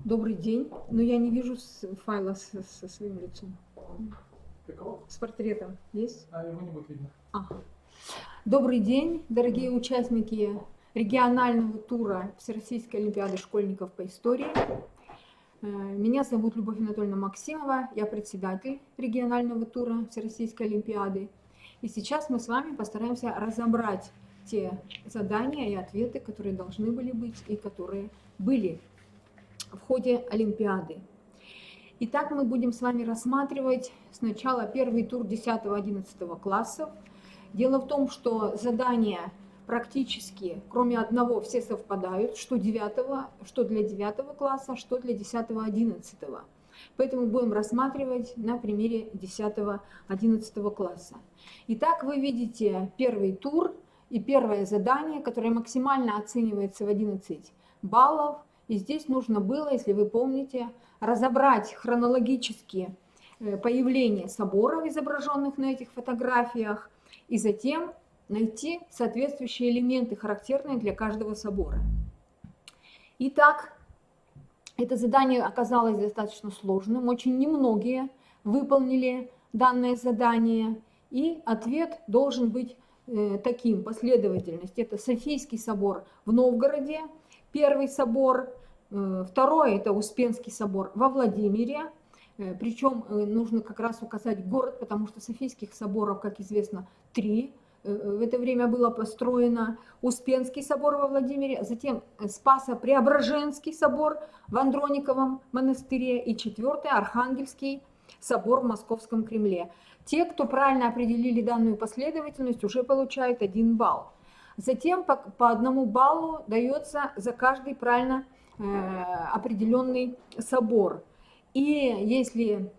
Добрый день, но я не вижу файла со своим лицом. Какого? С портретом есть? Его не будет видно. Ага. Добрый день, дорогие участники регионального тура Всероссийской олимпиады школьников по истории. Меня зовут Любовь Анатольевна Максимова, я председатель регионального тура Всероссийской олимпиады. И сейчас мы с вами постараемся разобрать те задания и ответы, которые должны были быть и которые были в ходе Олимпиады. Итак, мы будем с вами рассматривать сначала первый тур 10-11 классов. Дело в том, что задания практически, кроме одного, все совпадают, что для 9 класса, что для 10-11. Поэтому будем рассматривать на примере 10-11 класса. Итак, вы видите первый тур и первое задание, которое максимально оценивается в 11 баллов. И здесь нужно было, если вы помните, разобрать хронологически появление соборов, изображенных на этих фотографиях, и затем найти соответствующие элементы, характерные для каждого собора. Итак, это задание оказалось достаточно сложным, очень немногие выполнили данное задание, и ответ должен быть таким, последовательность. Это Софийский собор в Новгороде, первый собор, второй это Успенский собор во Владимире, причем нужно как раз указать город, потому что Софийских соборов, как известно, 3 в это время было построено. Успенский собор во Владимире, затем Спасо-Преображенский собор в Андрониковом монастыре и 4-й Архангельский собор в Московском Кремле. Те, кто правильно определили данную последовательность, уже получают 1 балл. Затем по 1 баллу дается за каждый правильно определенный собор. И если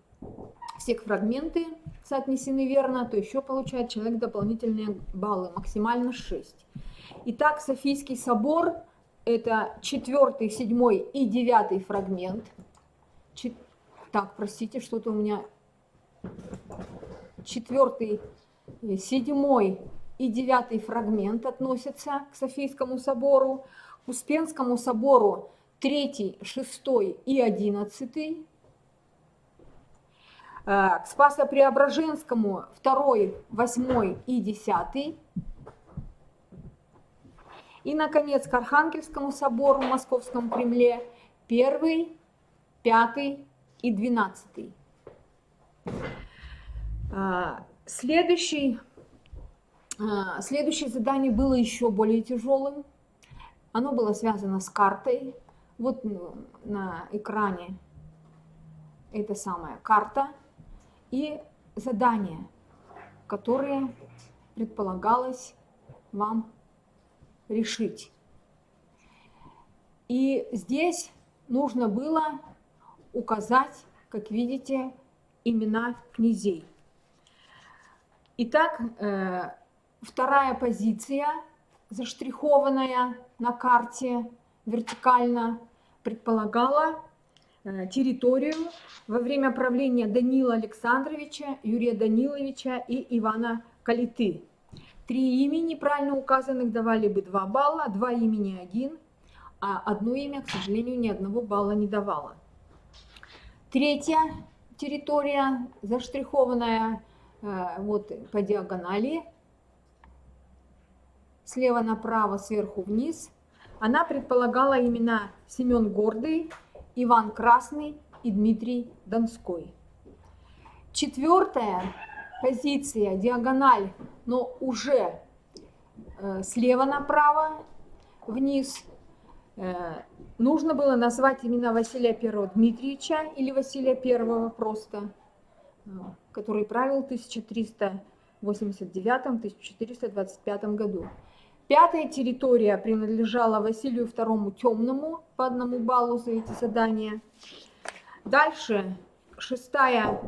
все фрагменты соотнесены верно, то еще получает человек дополнительные баллы, максимально 6. Итак, Софийский собор – это 4-й, 7-й и 9-й фрагмент. Так, простите, что-то у меня 4-й, 7-й и 9-й фрагмент относятся к Софийскому собору. К Успенскому собору 3-й, 6-й и 11-й. К Спасо-Преображенскому 2-й, 8-й и 10-й. И, наконец, к Архангельскому собору в Московском Кремле 1-й, 5-й и 12-й. Следующее задание было еще более тяжелым. Оно было связано с картой. Вот на экране эта самая карта и задания, которые предполагалось вам решить. И здесь нужно было указать, как видите, имена князей. Итак, вторая позиция, заштрихованная на карте вертикально, предполагала территорию во время правления Данила Александровича, Юрия Даниловича и Ивана Калиты. 3 имени правильно указанных давали бы 2 балла, 2 имени 1, а одно имя, к сожалению, ни 1 балла не давало. Третья территория, заштрихованная вот по диагонали, слева направо, сверху вниз, она предполагала имена Семен Гордый, Иван Красный и Дмитрий Донской. 4-я позиция, диагональ, но уже слева направо, вниз, нужно было назвать имена Василия I Дмитриевича или Василия I просто, который правил в 1389-1425 году. 5-я территория принадлежала Василию II Темному по 1 баллу за эти задания. Дальше 6-я,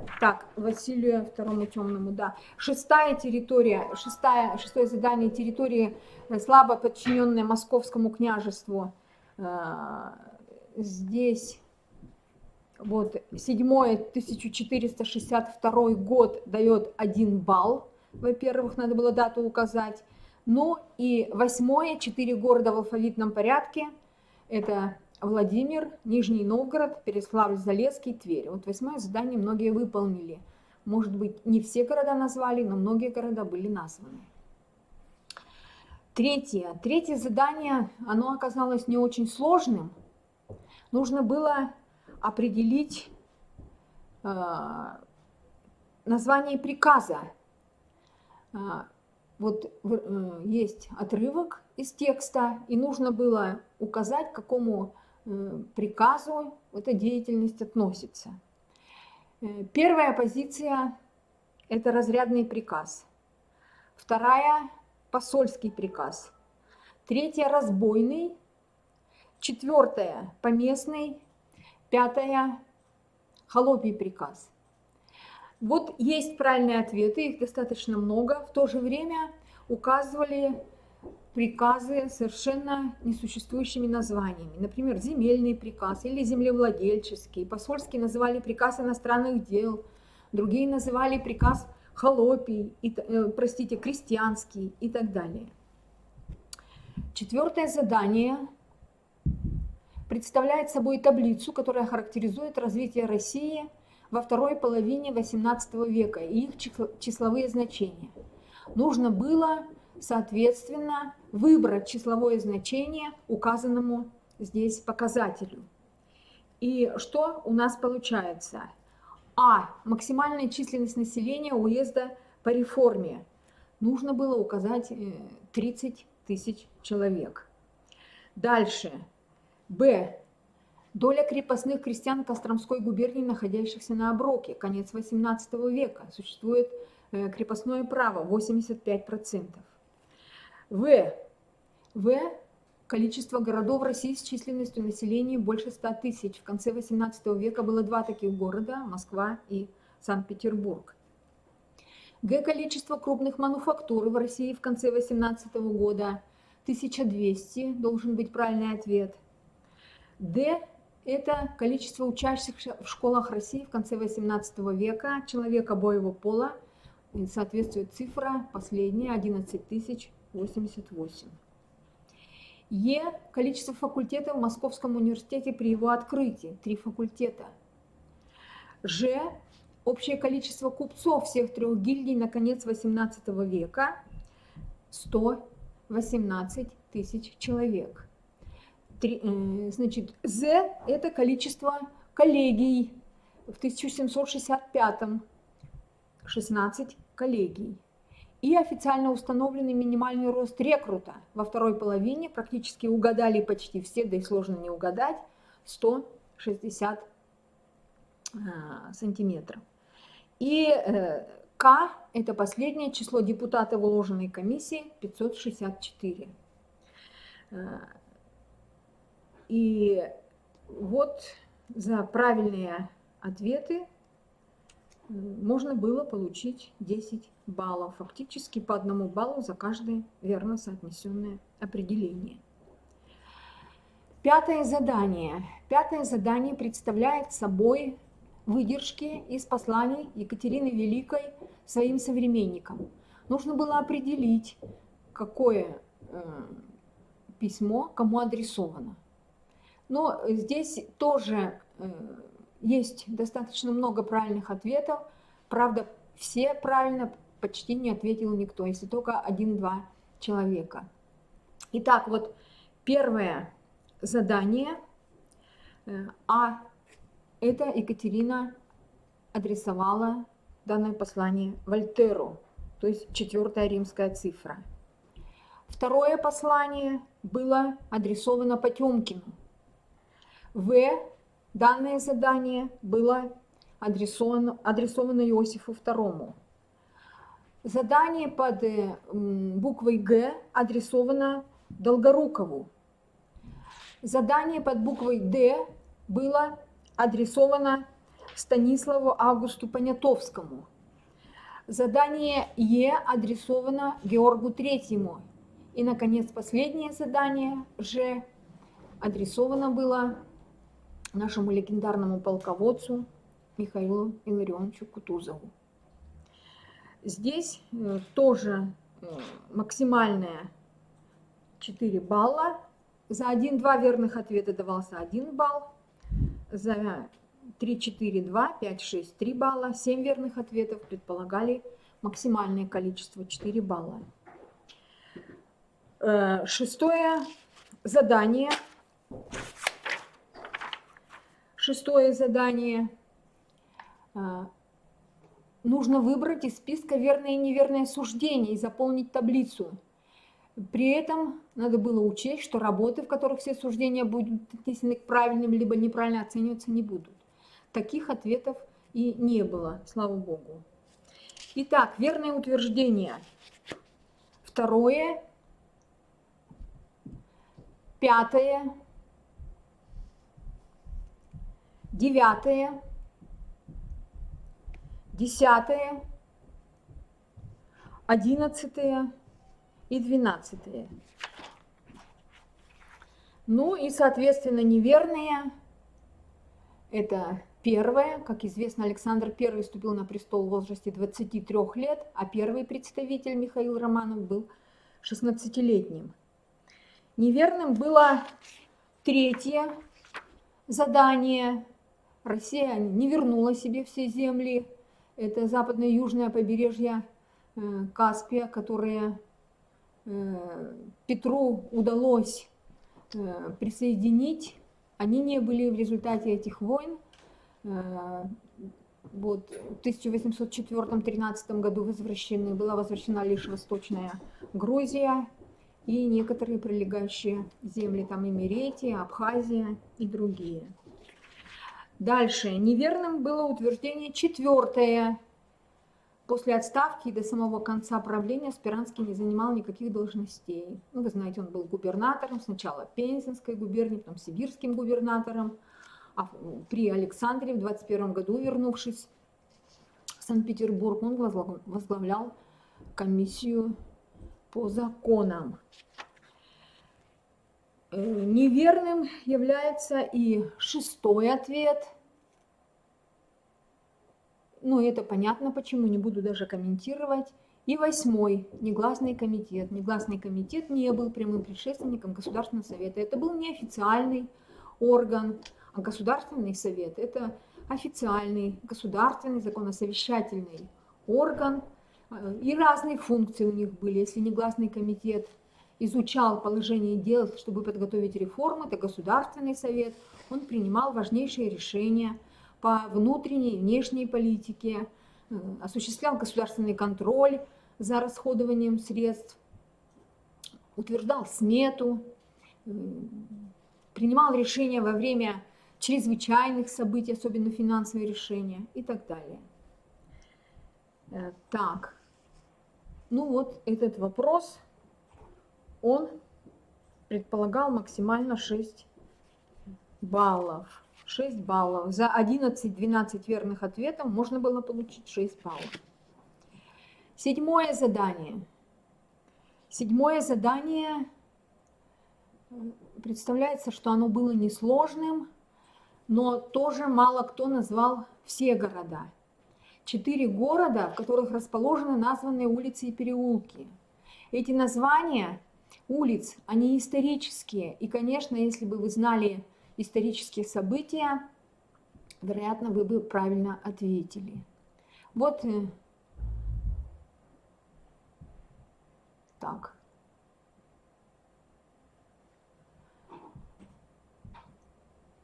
Василию II Темному, да. 6-я территория, 6-е задание территории, слабо подчиненной Московскому княжеству. Здесь вот 7-й, 1462 год дает 1 балл. Во-первых, надо было дату указать. Ну и 8-е, 4 города в алфавитном порядке. Это Владимир, Нижний Новгород, Переславль-Залесский, Тверь. Вот 8-е задание многие выполнили. Может быть, не все города назвали, но многие города были названы. Третье задание, оно оказалось не очень сложным. Нужно было определить название приказа. Вот есть отрывок из текста, и нужно было указать, к какому приказу эта деятельность относится. Первая позиция – это разрядный приказ. Вторая – посольский приказ. Третья – разбойный. Четвертая – поместный. Пятая – холопий приказ. Вот есть правильные ответы, их достаточно много. В то же время указывали приказы совершенно несуществующими названиями. Например, земельный приказ или землевладельческий. Посольский называли приказ иностранных дел. Другие называли приказ холопий, крестьянский и так далее. Четвертое задание представляет собой таблицу, которая характеризует развитие России во второй половине XVIII века и их числовые значения. Нужно было, соответственно, выбрать числовое значение указанному здесь показателю. И что у нас получается? Максимальная численность населения уезда по реформе. Нужно было указать 30 тысяч человек. Дальше. Б. Доля крепостных крестьян Костромской губернии, находящихся на оброке. Конец XVIII века. Существует крепостное право 85%. В. Количество городов России с численностью населения больше 100 тысяч. В конце XVIII века было два таких города – Москва и Санкт-Петербург. Г. Количество крупных мануфактур в России в конце XVIII года – 1200, должен быть правильный ответ. Д. Это количество учащихся в школах России в конце XVIII века, человек обоего пола, и соответствует цифра последняя – 11 088. Е. Количество факультетов в Московском университете при его открытии – 3 факультета. Ж. Общее количество купцов всех трех гильдий на конец XVIII века – 118 тысяч человек. Значит, З – это количество коллегий в 1765-м, 16 коллегий. И официально установленный минимальный рост рекрута во второй половине, практически угадали почти все, да и сложно не угадать, 160 сантиметров. И К – это последнее число депутатов уложенной комиссии, 564. И вот за правильные ответы можно было получить 10 баллов. Фактически по 1 баллу за каждое верно соотнесенное определение. Пятое задание. Пятое задание представляет собой выдержки из посланий Екатерины Великой своим современникам. Нужно было определить, какое письмо кому адресовано. Но здесь тоже есть достаточно много правильных ответов. Правда, все правильно почти не ответил никто, если только 1-2 человека. Итак, вот первое задание. Это Екатерина адресовала данное послание Вольтеру, то есть 4-я римская цифра. Второе послание было адресовано Потемкину. Данное задание было адресовано Иосифу II. Задание под буквой Г адресовано Долгорукову. Задание под буквой Д было адресовано Станиславу Августу Понятовскому. Задание Е адресовано Георгу Третьему. И, наконец, последнее задание Ж адресовано было нашему легендарному полководцу Михаилу Илларионовичу Кутузову. Здесь тоже максимальное 4 балла За 1-2 верных ответа давался 1 балл, за 3-4 2, 5-6 3 балла, 7 верных ответов предполагали максимальное количество 4 балла. Шестое задание. Нужно выбрать из списка верное и неверное суждение и заполнить таблицу. При этом надо было учесть, что работы, в которых все суждения будут отнесены к правильным либо неправильно, оцениваться не будут. Таких ответов и не было, слава богу. Итак, верное утверждение. 2, 5, 9, 10, 11 и 12. Ну и, соответственно, неверные. Это первое. Как известно, Александр I вступил на престол в возрасте 23 лет, а первый представитель Михаил Романов был 16-летним. Неверным было 3 задание. Россия не вернула себе все земли. Это западное и южное побережье Каспия, которые Петру удалось присоединить. Они не были в результате этих войн. Вот в 1804-13 году была возвращена лишь Восточная Грузия и некоторые прилегающие земли, там Имеретия, Абхазия и другие. Дальше. Неверным было утверждение 4. После отставки до самого конца правления Спиранский не занимал никаких должностей. Ну, вы знаете, он был губернатором, сначала Пензенской губернии, потом сибирским губернатором. А при Александре в 21 году, вернувшись в Санкт-Петербург, он возглавлял комиссию по законам. Неверным является и 6 ответ. Ну, это понятно почему, не буду даже комментировать. И 8 негласный комитет. Негласный комитет не был прямым предшественником Государственного совета. Это был неофициальный орган, а Государственный совет – это официальный, государственный, законосовещательный орган. И разные функции у них были. Если негласный комитет изучал положение дел, чтобы подготовить реформы, то Государственный совет, он принимал важнейшие решения по внутренней и внешней политике, осуществлял государственный контроль за расходованием средств, утверждал смету, принимал решения во время чрезвычайных событий, особенно финансовые решения и так далее. Так, ну вот этот вопрос, он предполагал максимально 6 баллов. 6 баллов. За 11-12 верных ответов можно было получить 6 баллов. 7 задание. 7 задание представляется, что оно было несложным, но тоже мало кто назвал все города. 4 города, в которых расположены названные улицы и переулки. Эти названия улиц, они исторические. И, конечно, если бы вы знали исторические события, вероятно, вы бы правильно ответили. Вот так.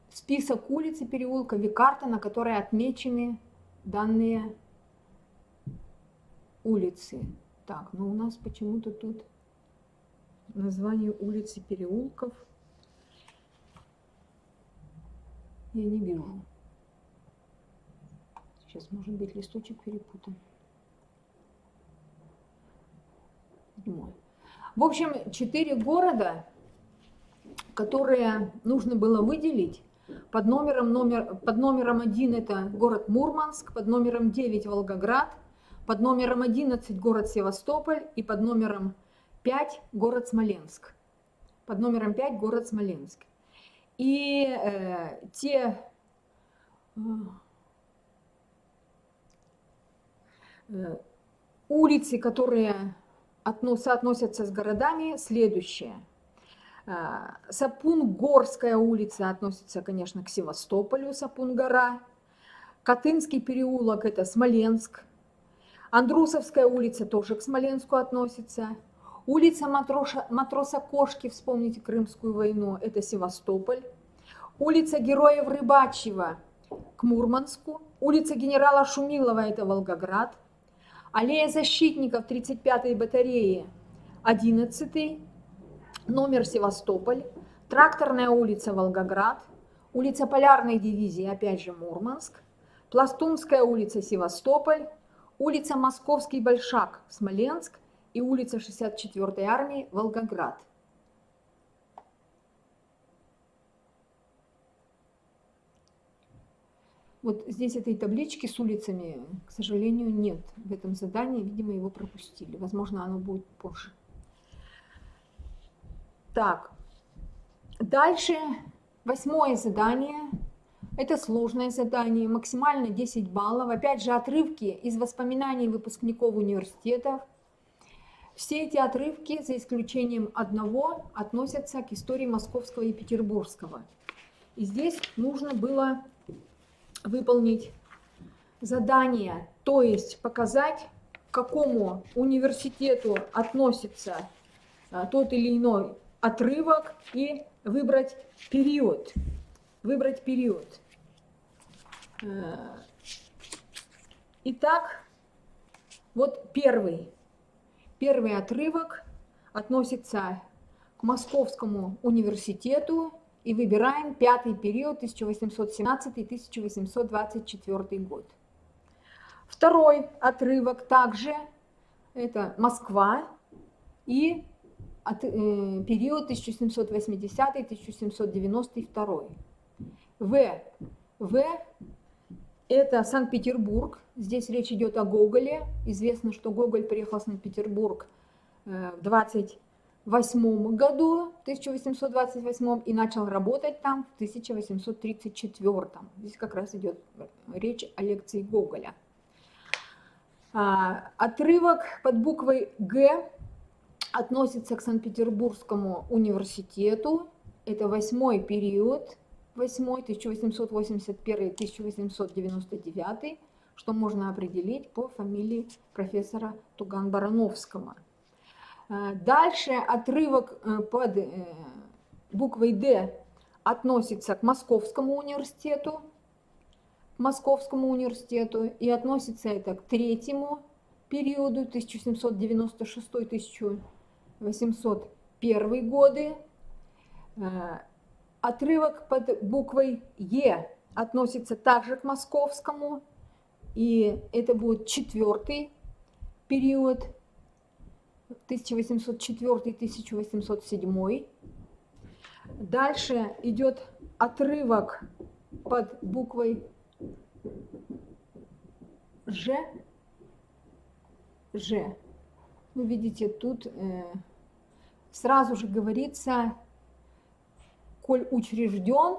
Список улиц и переулков и карта, на которой отмечены данные улицы. Так, но у нас почему-то тут название улиц и переулков я не вижу. Сейчас, может быть, листочек перепутан. 7. В общем, 4 города, которые нужно было выделить. Под номером 1 это город Мурманск, под номером 9 Волгоград, под номером 11 город Севастополь и под номером 5 город Смоленск. Под номером 5 город Смоленск. И те улицы, которые соотносятся с городами, следующие. Сапун-Горская улица относится, конечно, к Севастополю, Сапун-гора. Катынский переулок – это Смоленск. Андрусовская улица тоже к Смоленску относится. Улица Матроса Кошки, вспомните Крымскую войну, это Севастополь. Улица Героев Рыбачьего к Мурманску. Улица генерала Шумилова – это Волгоград. Аллея защитников 35-й батареи, 11-й, номер Севастополь. Тракторная улица Волгоград. Улица Полярной дивизии, опять же Мурманск. Пластунская улица Севастополь. Улица Московский Большак, Смоленск. И улица 64-й армии, Волгоград. Вот здесь этой таблички с улицами, к сожалению, нет. В этом задании, видимо, его пропустили. Возможно, оно будет позже. Так, дальше 8-е задание. Это сложное задание, максимально 10 баллов. Опять же, отрывки из воспоминаний выпускников университетов. Все эти отрывки, за исключением одного, относятся к истории Московского и Петербургского. И здесь нужно было выполнить задание, то есть показать, к какому университету относится тот или иной отрывок и выбрать период. Итак, вот первый отрывок относится к Московскому университету, и выбираем 5-й период, 1817-1824 год. Второй отрывок также это Москва и период 1780-1792. В это Санкт-Петербург. Здесь речь идет о Гоголе. Известно, что Гоголь приехал в Санкт-Петербург в 28 году, 1828, и начал работать там в 1834. Здесь как раз идет речь о лекции Гоголя. Отрывок под буквой Г относится к Санкт-Петербургскому университету. Это 8-й период, 1881-1899, что можно определить по фамилии профессора Туган-Барановского. Дальше отрывок под буквой Д относится к Московскому университету. И относится это к 3-му периоду, 1796-1801 годы. Отрывок под буквой Е относится также к Московскому, и это будет 4-й период, 1804-1807. Дальше идет отрывок под буквой Ж. Ну, видите, тут сразу же говорится, коль учрежден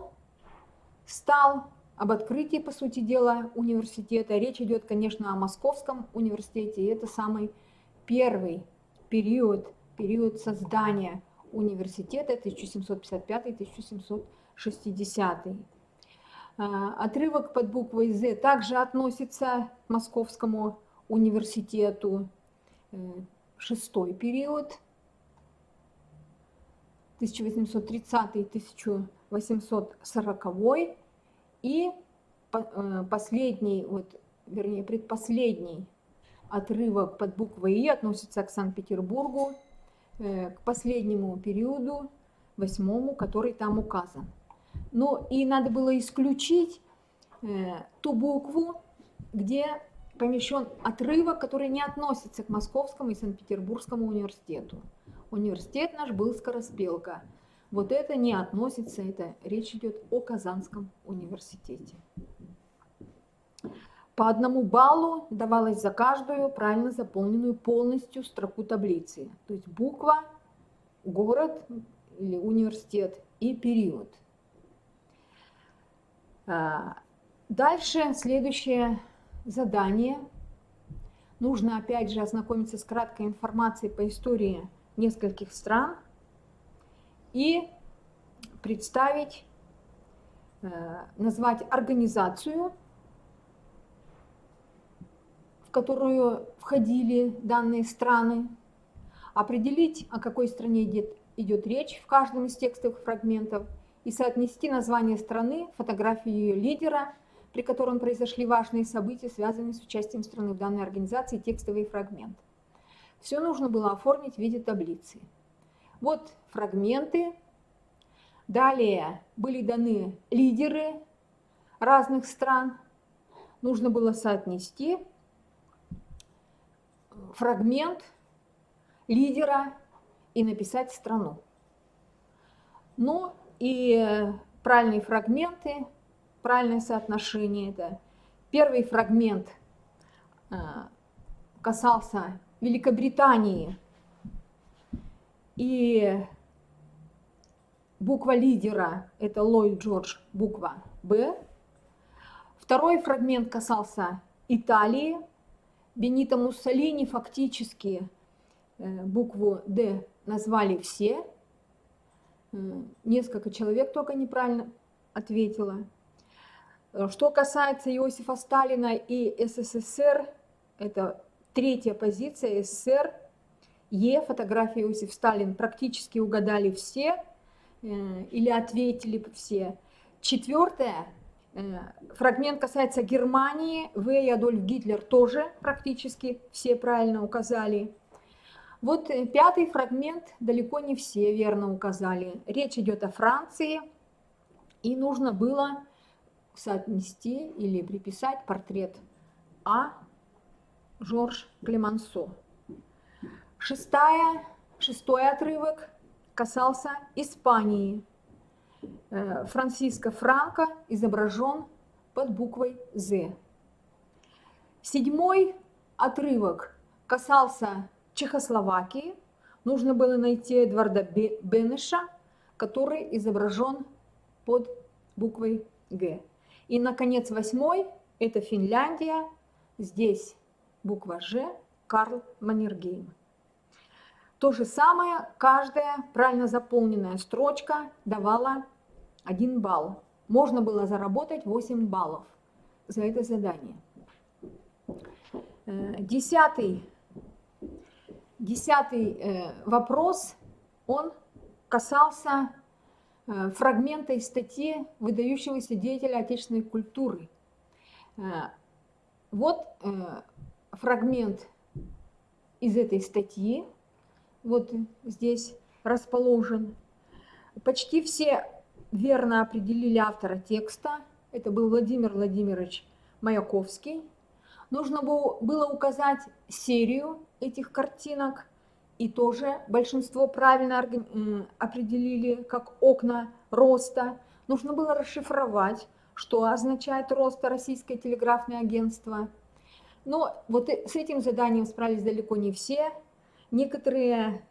стал об открытии, по сути дела, университета. Речь идет, конечно, о Московском университете, и это самый первый период создания университета, 1755-1760. Отрывок под буквой З также относится к Московскому университету, 6-й период, 1830-1840, и последний, предпоследний отрывок под буквой И относится к Санкт-Петербургу, к последнему периоду, 8-му, который там указан. Ну и надо было исключить ту букву, где помещен отрывок, который не относится к Московскому и Санкт-Петербургскому университету. Университет наш был Скороспелка. Вот это не относится, это речь идет о Казанском университете. По 1 баллу давалось за каждую правильно заполненную полностью строку таблицы. То есть буква, город или университет и период. Дальше следующее задание. Нужно опять же ознакомиться с краткой информацией по истории нескольких стран и представить, назвать организацию, в которую входили данные страны, определить, о какой стране идет речь в каждом из текстовых фрагментов, и соотнести название страны, фотографию ее лидера, при котором произошли важные события, связанные с участием страны в данной организации, текстовый фрагмент. Все нужно было оформить в виде таблицы. Вот фрагменты. Далее были даны лидеры разных стран. Нужно было соотнести фрагмент лидера и написать страну. Ну и правильные фрагменты, правильное соотношение. Это первый фрагмент касался Великобритании, и буква лидера – это Ллойд Джордж, буква «Б». Второй фрагмент касался Италии. Бенито Муссолини фактически букву «Д» назвали все. Несколько человек только неправильно ответило. Что касается Иосифа Сталина и СССР, это третья позиция, СССР, Е, фотография Иосиф Сталин, практически угадали все или ответили все. Четвертое, фрагмент касается Германии, В и Адольф Гитлер тоже практически все правильно указали. Вот пятый фрагмент далеко не все верно указали. Речь идет о Франции, и нужно было соотнести или приписать портрет А. Жорж Клемансо. Шестой отрывок касался Испании. Франсиско Франко изображен под буквой З. Седьмой отрывок касался Чехословакии. Нужно было найти Эдварда Бенеша, который изображен под буквой Г. И, наконец, восьмой – это Финляндия. Здесь буква Ж, Карл Маннергейм. То же самое, каждая правильно заполненная строчка давала 1 балл. Можно было заработать 8 баллов за это задание. Десятый вопрос, он касался фрагмента из статьи выдающегося деятеля отечественной культуры. Вот фрагмент из этой статьи, вот здесь расположен. Почти все верно определили автора текста. Это был Владимир Владимирович Маяковский. Нужно было указать серию этих картинок, и тоже большинство правильно определили как окна роста. Нужно было расшифровать, что означает рост Российское телеграфное агентство. Но вот с этим заданием справились далеко не все. Некоторые,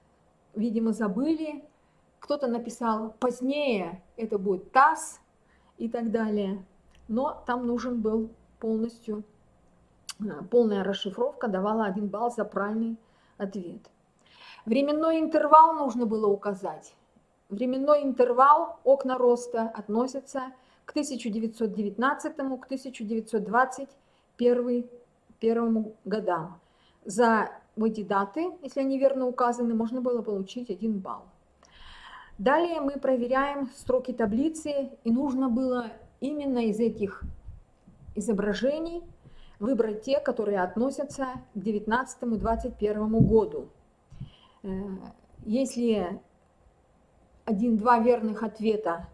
видимо, забыли. Кто-то написал позднее, это будет ТАСС и так далее. Но там нужен был полная расшифровка, давала 1 балл за правильный ответ. Временной интервал нужно было указать. Временной интервал окна роста относится к 1919 к 1921 годам. За эти даты, если они верно указаны, можно было получить 1 балл. Далее мы проверяем строки таблицы, и нужно было именно из этих изображений выбрать те, которые относятся к 19-21 году. Если 1-2 верных ответа,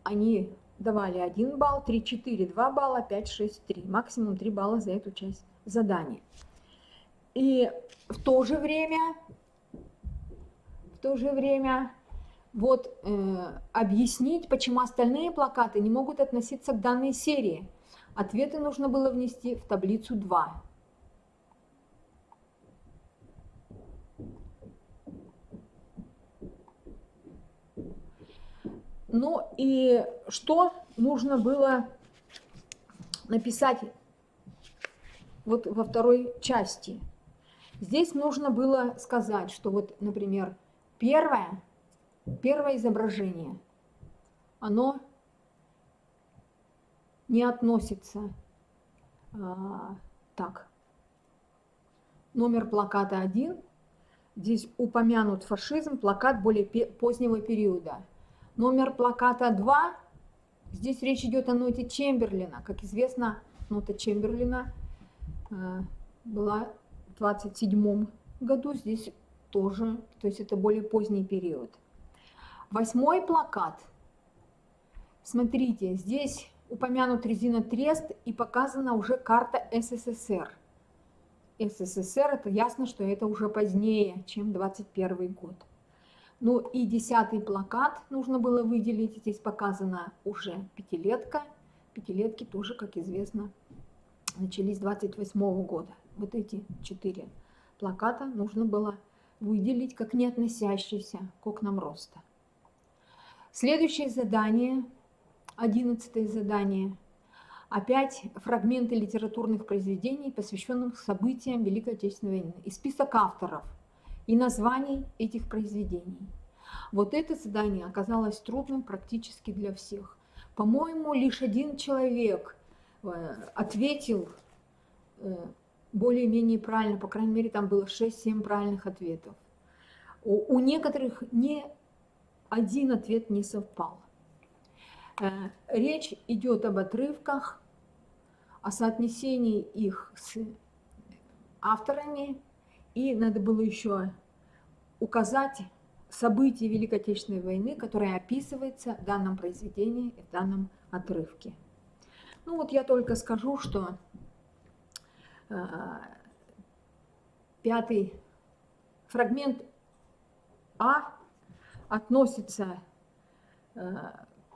они давали 1 балл, 3-4 2 балла, 5-6 3, максимум 3 балла за эту часть задания. И в то же время вот объяснить, почему остальные плакаты не могут относиться к данной серии. Ответы нужно было внести в таблицу 2. Ну и что нужно было написать вот во второй части? Здесь нужно было сказать, что вот, например, первое Первое изображение, оно не относится так. Номер плаката 1. Здесь упомянут фашизм, плакат более позднего периода. Номер плаката 2. Здесь речь идет о ноте Чемберлина. Как известно, нота Чемберлина была в 27 году. Здесь тоже, то есть это более поздний период. 8 плакат. Смотрите, здесь упомянут резинотрест и показана уже карта СССР. СССР, это ясно, что это уже позднее, чем 21 год. Ну и 10 плакат нужно было выделить. Здесь показана уже пятилетка. Пятилетки тоже, как известно, начались с 28 года. Вот эти 4 плаката нужно было выделить как не относящиеся к окнам роста. Следующее задание, 11 задание. Опять фрагменты литературных произведений, посвященных событиям Великой Отечественной войны. И список авторов, и названий этих произведений. Вот это задание оказалось трудным практически для всех. По-моему, лишь один человек ответил более-менее правильно, по крайней мере, там было 6-7 правильных ответов. У некоторых ни один ответ не совпал. Речь идет об отрывках, о соотнесении их с авторами, и надо было еще указать события Великой Отечественной войны, которые описываются в данном произведении, в данном отрывке. Ну вот я только скажу, что 5 фрагмент А относится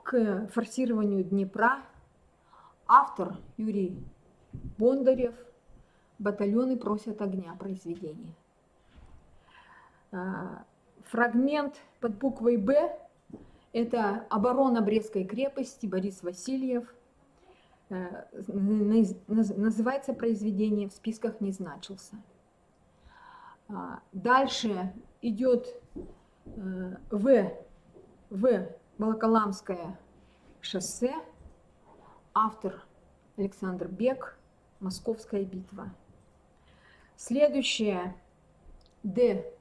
к форсированию Днепра. Автор Юрий Бондарев. «Батальоны просят огня» произведение. Фрагмент под буквой «Б» – это «Оборона Брестской крепости», Борис Васильев. Называется произведение, в списках не значился. Дальше идет В. Волоколамское шоссе. Автор Александр Бек. Московская битва. Следующее Д.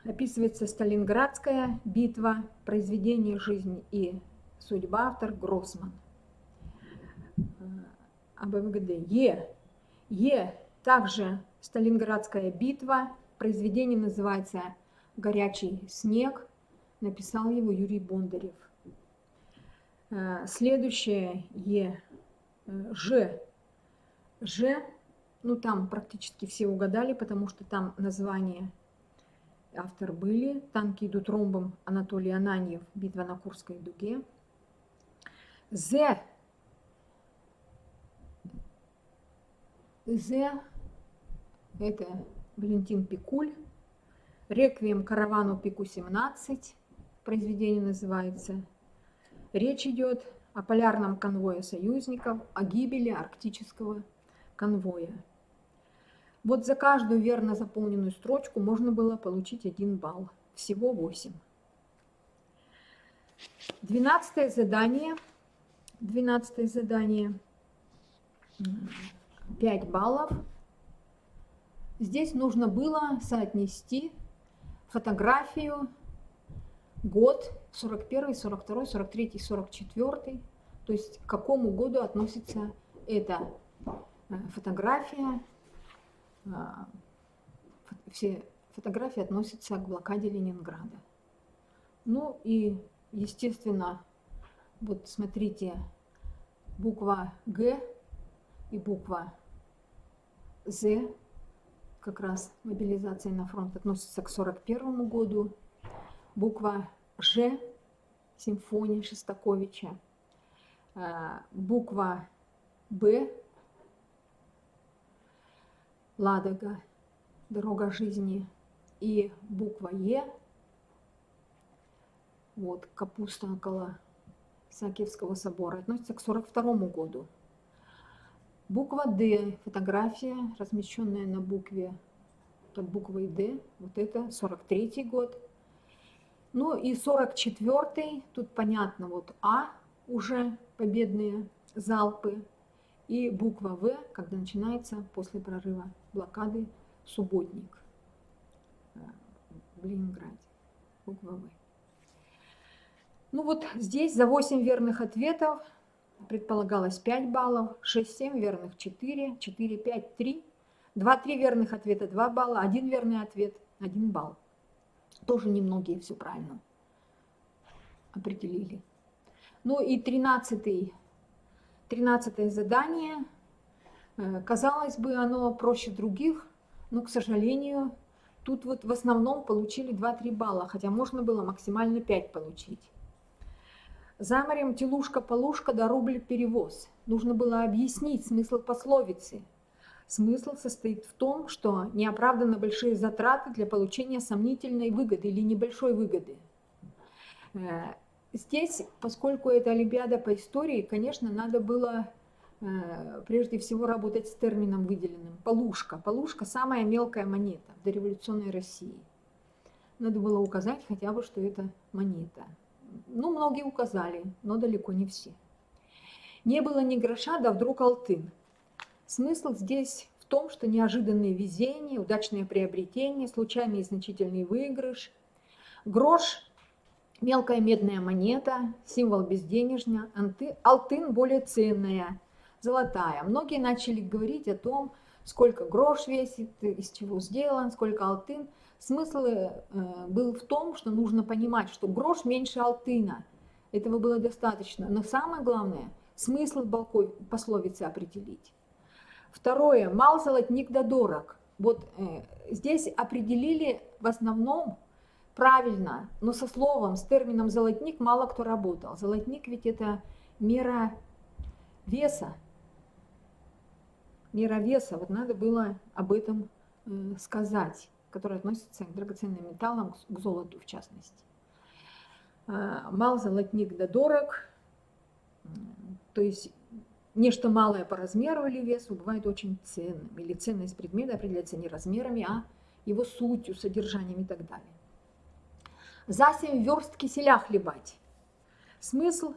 Описывается Сталинградская битва, произведение «Жизнь и судьба», автор Гроссман. АБВГД. Е. Также Сталинградская битва, произведение называется «Горячий снег», написал его Юрий Бондарев. Следующее Е. Ж. Ну там практически все угадали, потому что там названия автор были. «Танки идут ромбом», Анатолий Ананьев, «Битва на Курской дуге». З. Это Валентин Пикуль. «Реквием каравану Пику-17», произведение называется. Речь идет о полярном конвое союзников, о гибели арктического конвоя. Вот за каждую верно заполненную строчку можно было получить 1 балл. Всего 8. 12 задание. 5 баллов. Здесь нужно было соотнести фотографию, год 41, 42, 43, 44. То есть к какому году относится эта фотография. Все фотографии относятся к блокаде Ленинграда. Ну и, естественно, вот смотрите, буква Г и буква З, как раз мобилизация на фронт, относится к 41 году. Буква Ж, симфония Шостаковича. Буква Б, Ладога, дорога жизни. И буква Е, вот капуста около Исаакиевского собора, относится к 42 году. Буква Д, фотография, размещенная на букве под буквой «Д». Вот это 43-й год. Ну и 44-й, тут понятно, вот А уже победные залпы. И буква В, когда начинается после прорыва блокады субботник в Ленинграде. Буква В. Ну вот здесь за 8 верных ответов предполагалось 5 баллов, 6-7 верных 4, 4-5 3, 2-3 верных ответа 2 балла, 1 верный ответ 1 балл. Тоже немногие все правильно определили. Ну и 13-е задание, казалось бы, оно проще других, но, к сожалению, тут вот в основном получили 2-3 балла, хотя можно было максимально 5 получить. За морем телушка-полушка да рубль перевоз. Нужно было объяснить смысл пословицы. Смысл состоит в том, что неоправданно большие затраты для получения сомнительной выгоды или небольшой выгоды. Здесь, поскольку это Олимпиада по истории, конечно, надо было прежде всего работать с термином выделенным. Полушка. Полушка – самая мелкая монета в дореволюционной России. Надо было указать хотя бы, что это монета. Ну, многие указали, но далеко не все. Не было ни гроша, да вдруг алтын. Смысл здесь в том, что неожиданные везения, удачные приобретения, случайный и значительный выигрыш. Грош – мелкая медная монета, символ безденежня, алтын – более ценная, золотая. Многие начали говорить о том, сколько грош весит, из чего сделан, сколько алтын. Смысл был в том, что нужно понимать, что грош меньше алтына. Этого было достаточно. Но самое главное – смысл пословицы определить. Второе – мал золотник да дорог. Вот здесь определили в основном правильно, но со словом, с термином золотник мало кто работал. Золотник ведь это мера веса. Мера веса, вот надо было об этом сказать, который относится к драгоценным металлам, к золоту в частности. Мал золотник да дорог, то есть нечто малое по размеру или весу бывает очень ценным, или ценность предмета определяется не размерами, а его сутью, содержанием и так далее. За 7 верст киселя хлебать. Смысл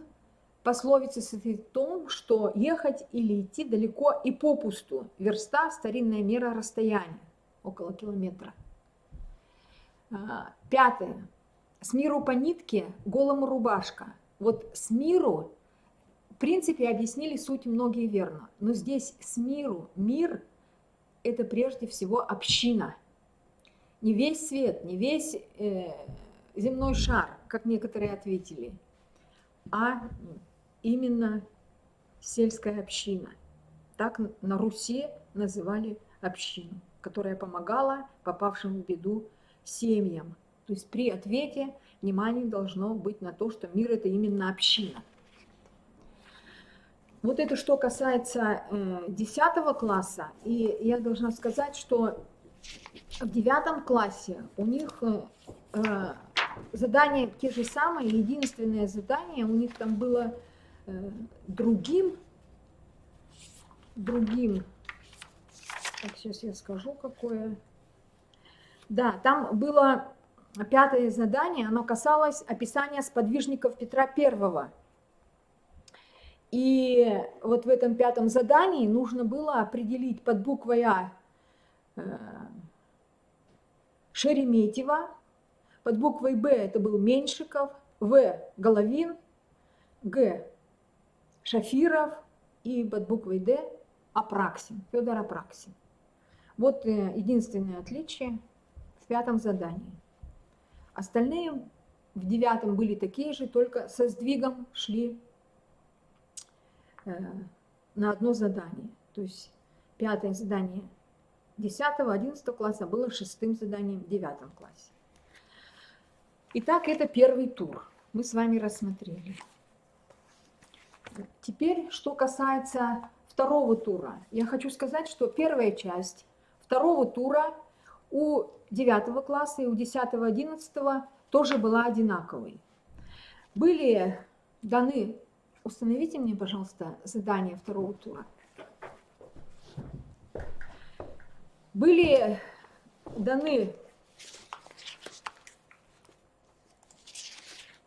пословицы состоит в том, что ехать или идти далеко и попусту. Верста – старинная мера расстояния, около километра. 5. С миру по нитке, голому рубашка. Вот с миру, в принципе, объяснили суть многие верно. Но здесь с миру, мир – это прежде всего община. Не весь свет, не весь земной шар, как некоторые ответили, а именно сельская община. Так на Руси называли общину, которая помогала попавшим в беду семьям. То есть при ответе внимание должно быть на то, что мир – это именно община. Вот это что касается 10 класса. И я должна сказать, что в 9 классе у них задания те же самые. Единственное задание у них там было другим. Так, сейчас я скажу, какое. Да, там было 5 задание, оно касалось описания сподвижников Петра I. И вот в этом 5 задании нужно было определить под буквой А Шереметьева, под буквой Б это был Меньшиков, В Головин, Г Шафиров и под буквой Д Апраксин, Федор Апраксин. Вот единственное отличие в 5 задании. Остальные в 9 были такие же, только со сдвигом шли на одно задание. То есть 5 задание 10-11 класса было 6-м заданием в 9 классе. Итак, это первый тур. Мы с вами рассмотрели. Теперь, что касается второго тура. Я хочу сказать, что первая часть второго тура у 9 класса и у 10-11 тоже была одинаковой. Были даны, установите мне, пожалуйста, задания второго тура. Были даны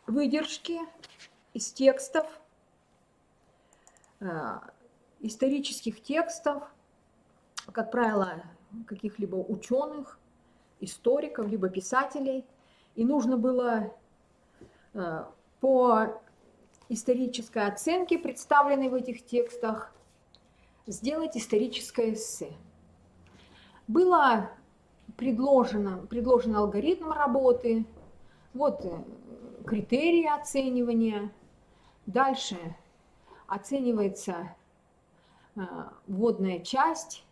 выдержки из текстов, исторических текстов, как правило, каких-либо ученых, историков, либо писателей. И нужно было по исторической оценке, представленной в этих текстах, сделать историческое эссе. Было предложен алгоритм работы, вот критерии оценивания. Дальше оценивается вводная часть.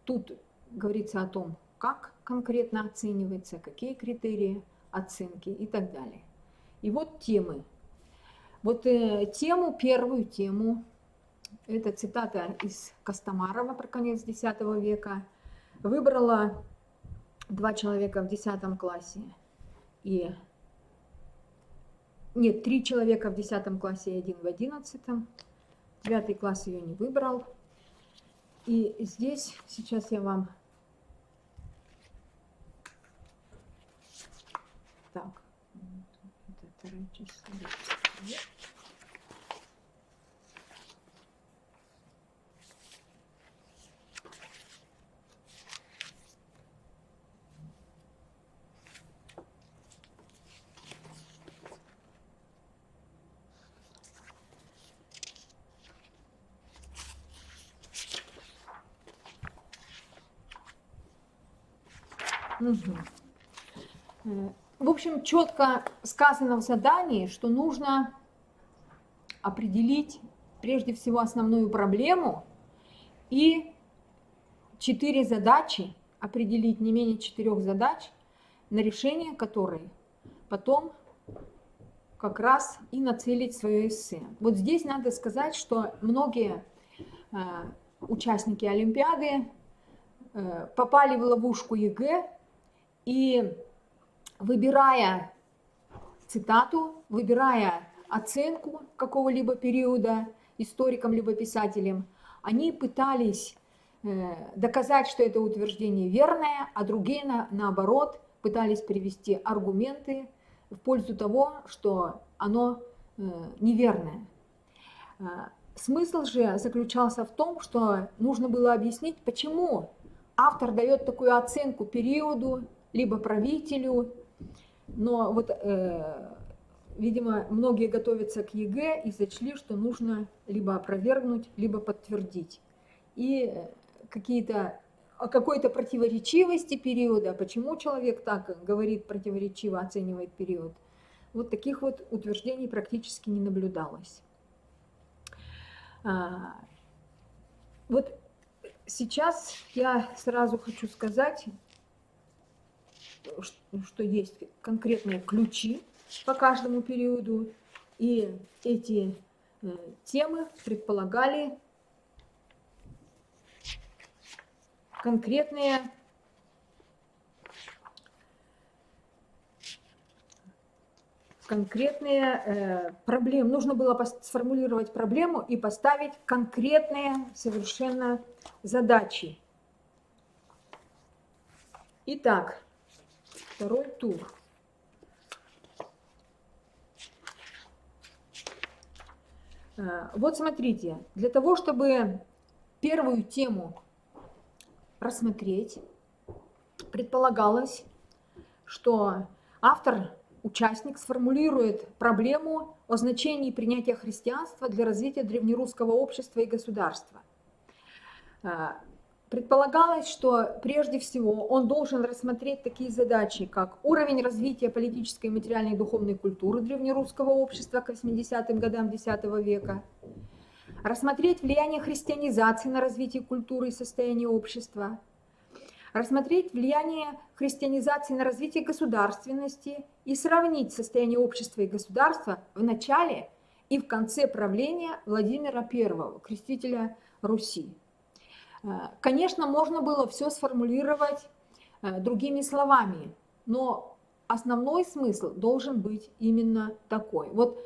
Тут говорится о том, как конкретно оценивается, какие критерии оценки и так далее. И вот темы. Вот первую тему, это цитата из Костомарова про конец X века, выбрала 2 человека в 10 классе и... Нет, 3 человека в 10 классе и 1 в 11. 9 класс ее не выбрал. И здесь сейчас я вам... Так, это вторая часть. В общем, четко сказано в задании, что нужно определить прежде всего основную проблему и 4 задачи, определить не менее 4 задач, на решение которой потом как раз и нацелить свое эссе. Вот здесь надо сказать, что многие участники Олимпиады попали в ловушку ЕГЭ и, выбирая цитату, выбирая оценку какого-либо периода историкам либо писателям, они пытались доказать, что это утверждение верное, а другие, наоборот, пытались привести аргументы в пользу того, что оно неверное. Смысл же заключался в том, что нужно было объяснить, почему автор дает такую оценку периоду, либо правителю. Но вот, видимо, многие готовятся к ЕГЭ и сочли, что нужно либо опровергнуть, либо подтвердить. И о какой-то противоречивости периода, почему человек так говорит, противоречиво оценивает период, вот таких вот утверждений практически не наблюдалось. Вот сейчас я сразу хочу сказать, что есть конкретные ключи по каждому периоду, и эти темы предполагали конкретные проблемы. Нужно было сформулировать проблему и поставить конкретные совершенно задачи. Итак, второй тур. Вот смотрите, для того, чтобы первую тему рассмотреть, предполагалось, что автор, участник, сформулирует проблему о значении принятия христианства для развития древнерусского общества и государства. Предполагалось, что прежде всего он должен рассмотреть такие задачи, как уровень развития политической, материальной и духовной культуры древнерусского общества к 80-м годам X века, рассмотреть влияние христианизации на развитие культуры и состояние общества, рассмотреть влияние христианизации на развитие государственности и сравнить состояние общества и государства в начале и в конце правления Владимира I, крестителя Руси. Конечно, можно было все сформулировать другими словами, но основной смысл должен быть именно такой. Вот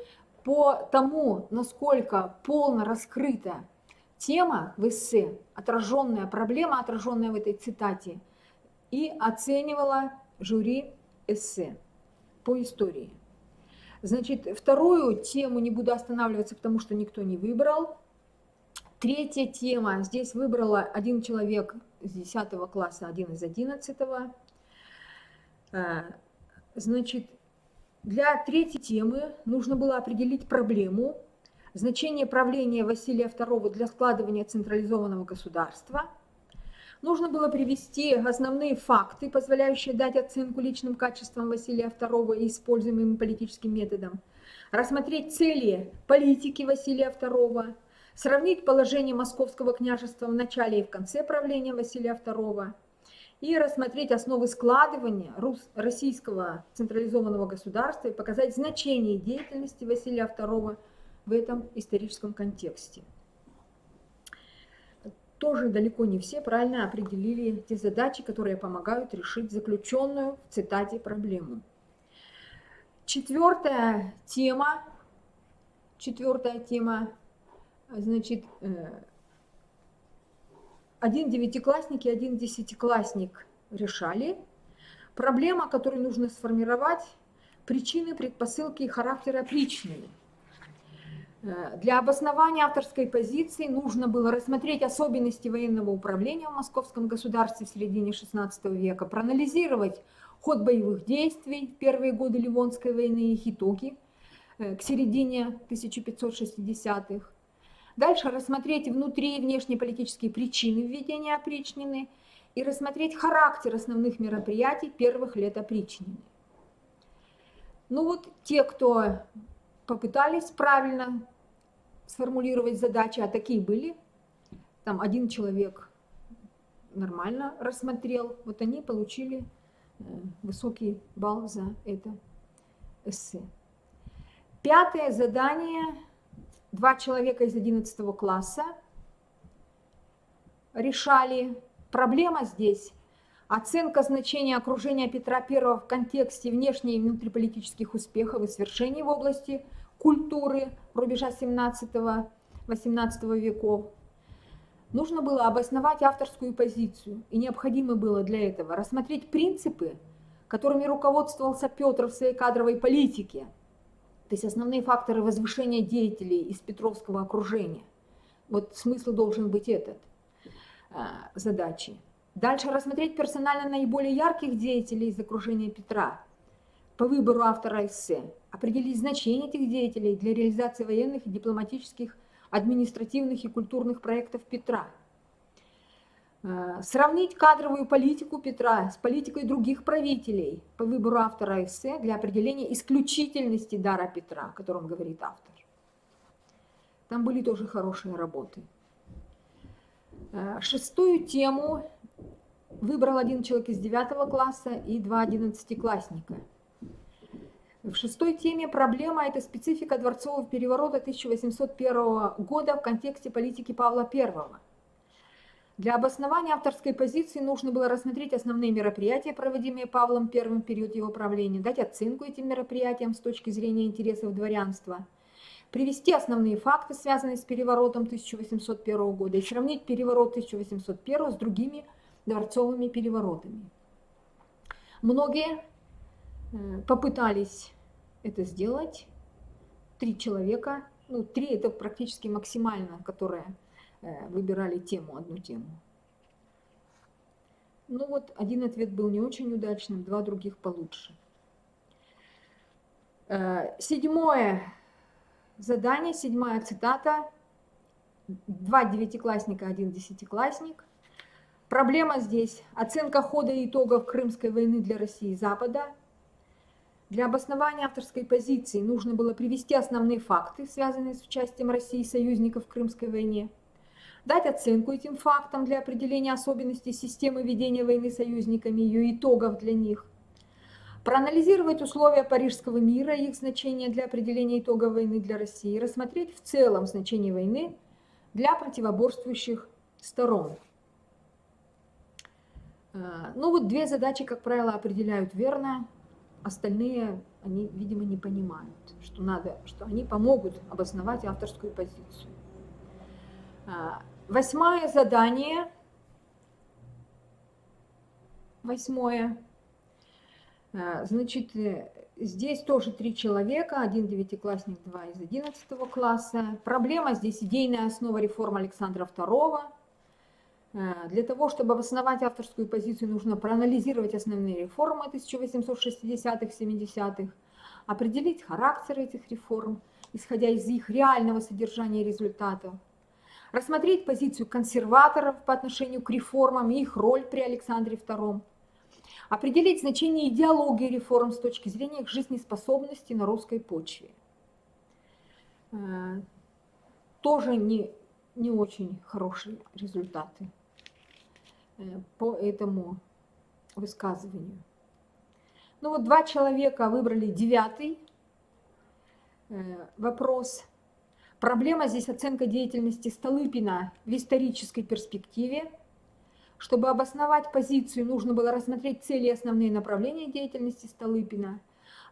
по тому, насколько полно раскрыта тема в эссе, отраженная проблема, отраженная в этой цитате, и оценивала жюри эссе по истории. Значит, вторую тему не буду останавливаться, потому что никто не выбрал. Третья тема. Здесь выбрала один человек из 10 класса, один из 11. Значит, для третьей темы нужно было определить проблему, значение правления Василия II для складывания централизованного государства. Нужно было привести основные факты, позволяющие дать оценку личным качествам Василия II и используемым политическим методам, рассмотреть цели политики Василия II, сравнить положение Московского княжества в начале и в конце правления Василия II и рассмотреть основы складывания российского централизованного государства и показать значение деятельности Василия II в этом историческом контексте. Тоже далеко не все правильно определили те задачи, которые помогают решить заключенную в цитате проблему. Четвертая тема, значит, один девятиклассник и один десятиклассник решали. Проблема, которую нужно сформировать, причины, предпосылки и характер опричнины. Для обоснования авторской позиции нужно было рассмотреть особенности военного управления в московском государстве в середине XVI века, проанализировать ход боевых действий в первые годы Ливонской войны и их итоги к середине 1560-х. Дальше рассмотреть внутри и внешнеполитические причины введения опричнины и рассмотреть характер основных мероприятий первых лет опричнины. Ну вот те, кто попытались правильно сформулировать задачи, а такие были, там один человек нормально рассмотрел, вот они получили высокий балл за это эссе. Пятое задание. 2 человека из 11 класса решали. Проблема здесь – оценка значения окружения Петра I в контексте внешне- и внутриполитических успехов и свершений в области культуры рубежа 17-18 веков. Нужно было обосновать авторскую позицию, и необходимо было для этого рассмотреть принципы, которыми руководствовался Петр в своей кадровой политике, то есть основные факторы возвышения деятелей из Петровского окружения. Вот смысл должен быть этот задачи. Дальше рассмотреть персонально наиболее ярких деятелей из окружения Петра по выбору автора эссе, определить значение этих деятелей для реализации военных и дипломатических, административных и культурных проектов Петра. Сравнить кадровую политику Петра с политикой других правителей по выбору автора эссе для определения исключительности дара Петра, о котором говорит автор. Там были тоже хорошие работы. Шестую тему выбрал один человек из 9 класса и 2 11-классника. В шестой теме проблема – это специфика дворцового переворота 1801 года в контексте политики Павла I. Для обоснования авторской позиции нужно было рассмотреть основные мероприятия, проводимые Павлом I в период его правления, дать оценку этим мероприятиям с точки зрения интересов дворянства, привести основные факты, связанные с переворотом 1801 года, и сравнить переворот 1801 с другими дворцовыми переворотами. Многие попытались это сделать. 3 человека, 3 это практически максимально, которые выбирали тему, одну тему. Ну вот, один ответ был не очень удачным, 2 других получше. Седьмое задание, 7-я цитата. 2 девятиклассника, 1 десятиклассник. Проблема здесь – оценка хода и итогов Крымской войны для России и Запада. Для обоснования авторской позиции нужно было привести основные факты, связанные с участием России и союзников в Крымской войне, дать оценку этим фактам для определения особенностей системы ведения войны союзниками, ее итогов для них, проанализировать условия Парижского мира и их значение для определения итогов войны для России, рассмотреть в целом значение войны для противоборствующих сторон. Ну вот 2 задачи, как правило, определяют верно, остальные они, видимо, не понимают, что они помогут обосновать авторскую позицию. Восьмое задание. Восьмое. Значит, здесь тоже 3 человека, один девятиклассник, 2 из 11 класса. Проблема здесь идейная основа реформ Александра II. Для того, чтобы обосновать авторскую позицию, нужно проанализировать основные реформы 1860-70-х, определить характер этих реформ, исходя из их реального содержания и результатов, рассмотреть позицию консерваторов по отношению к реформам и их роль при Александре II, определить значение идеологии реформ с точки зрения их жизнеспособности на русской почве. Тоже не очень хорошие результаты по этому высказыванию. Ну вот 2 человека выбрали 9 вопрос. Проблема здесь оценка деятельности Столыпина в исторической перспективе. Чтобы обосновать позицию, нужно было рассмотреть цели и основные направления деятельности Столыпина,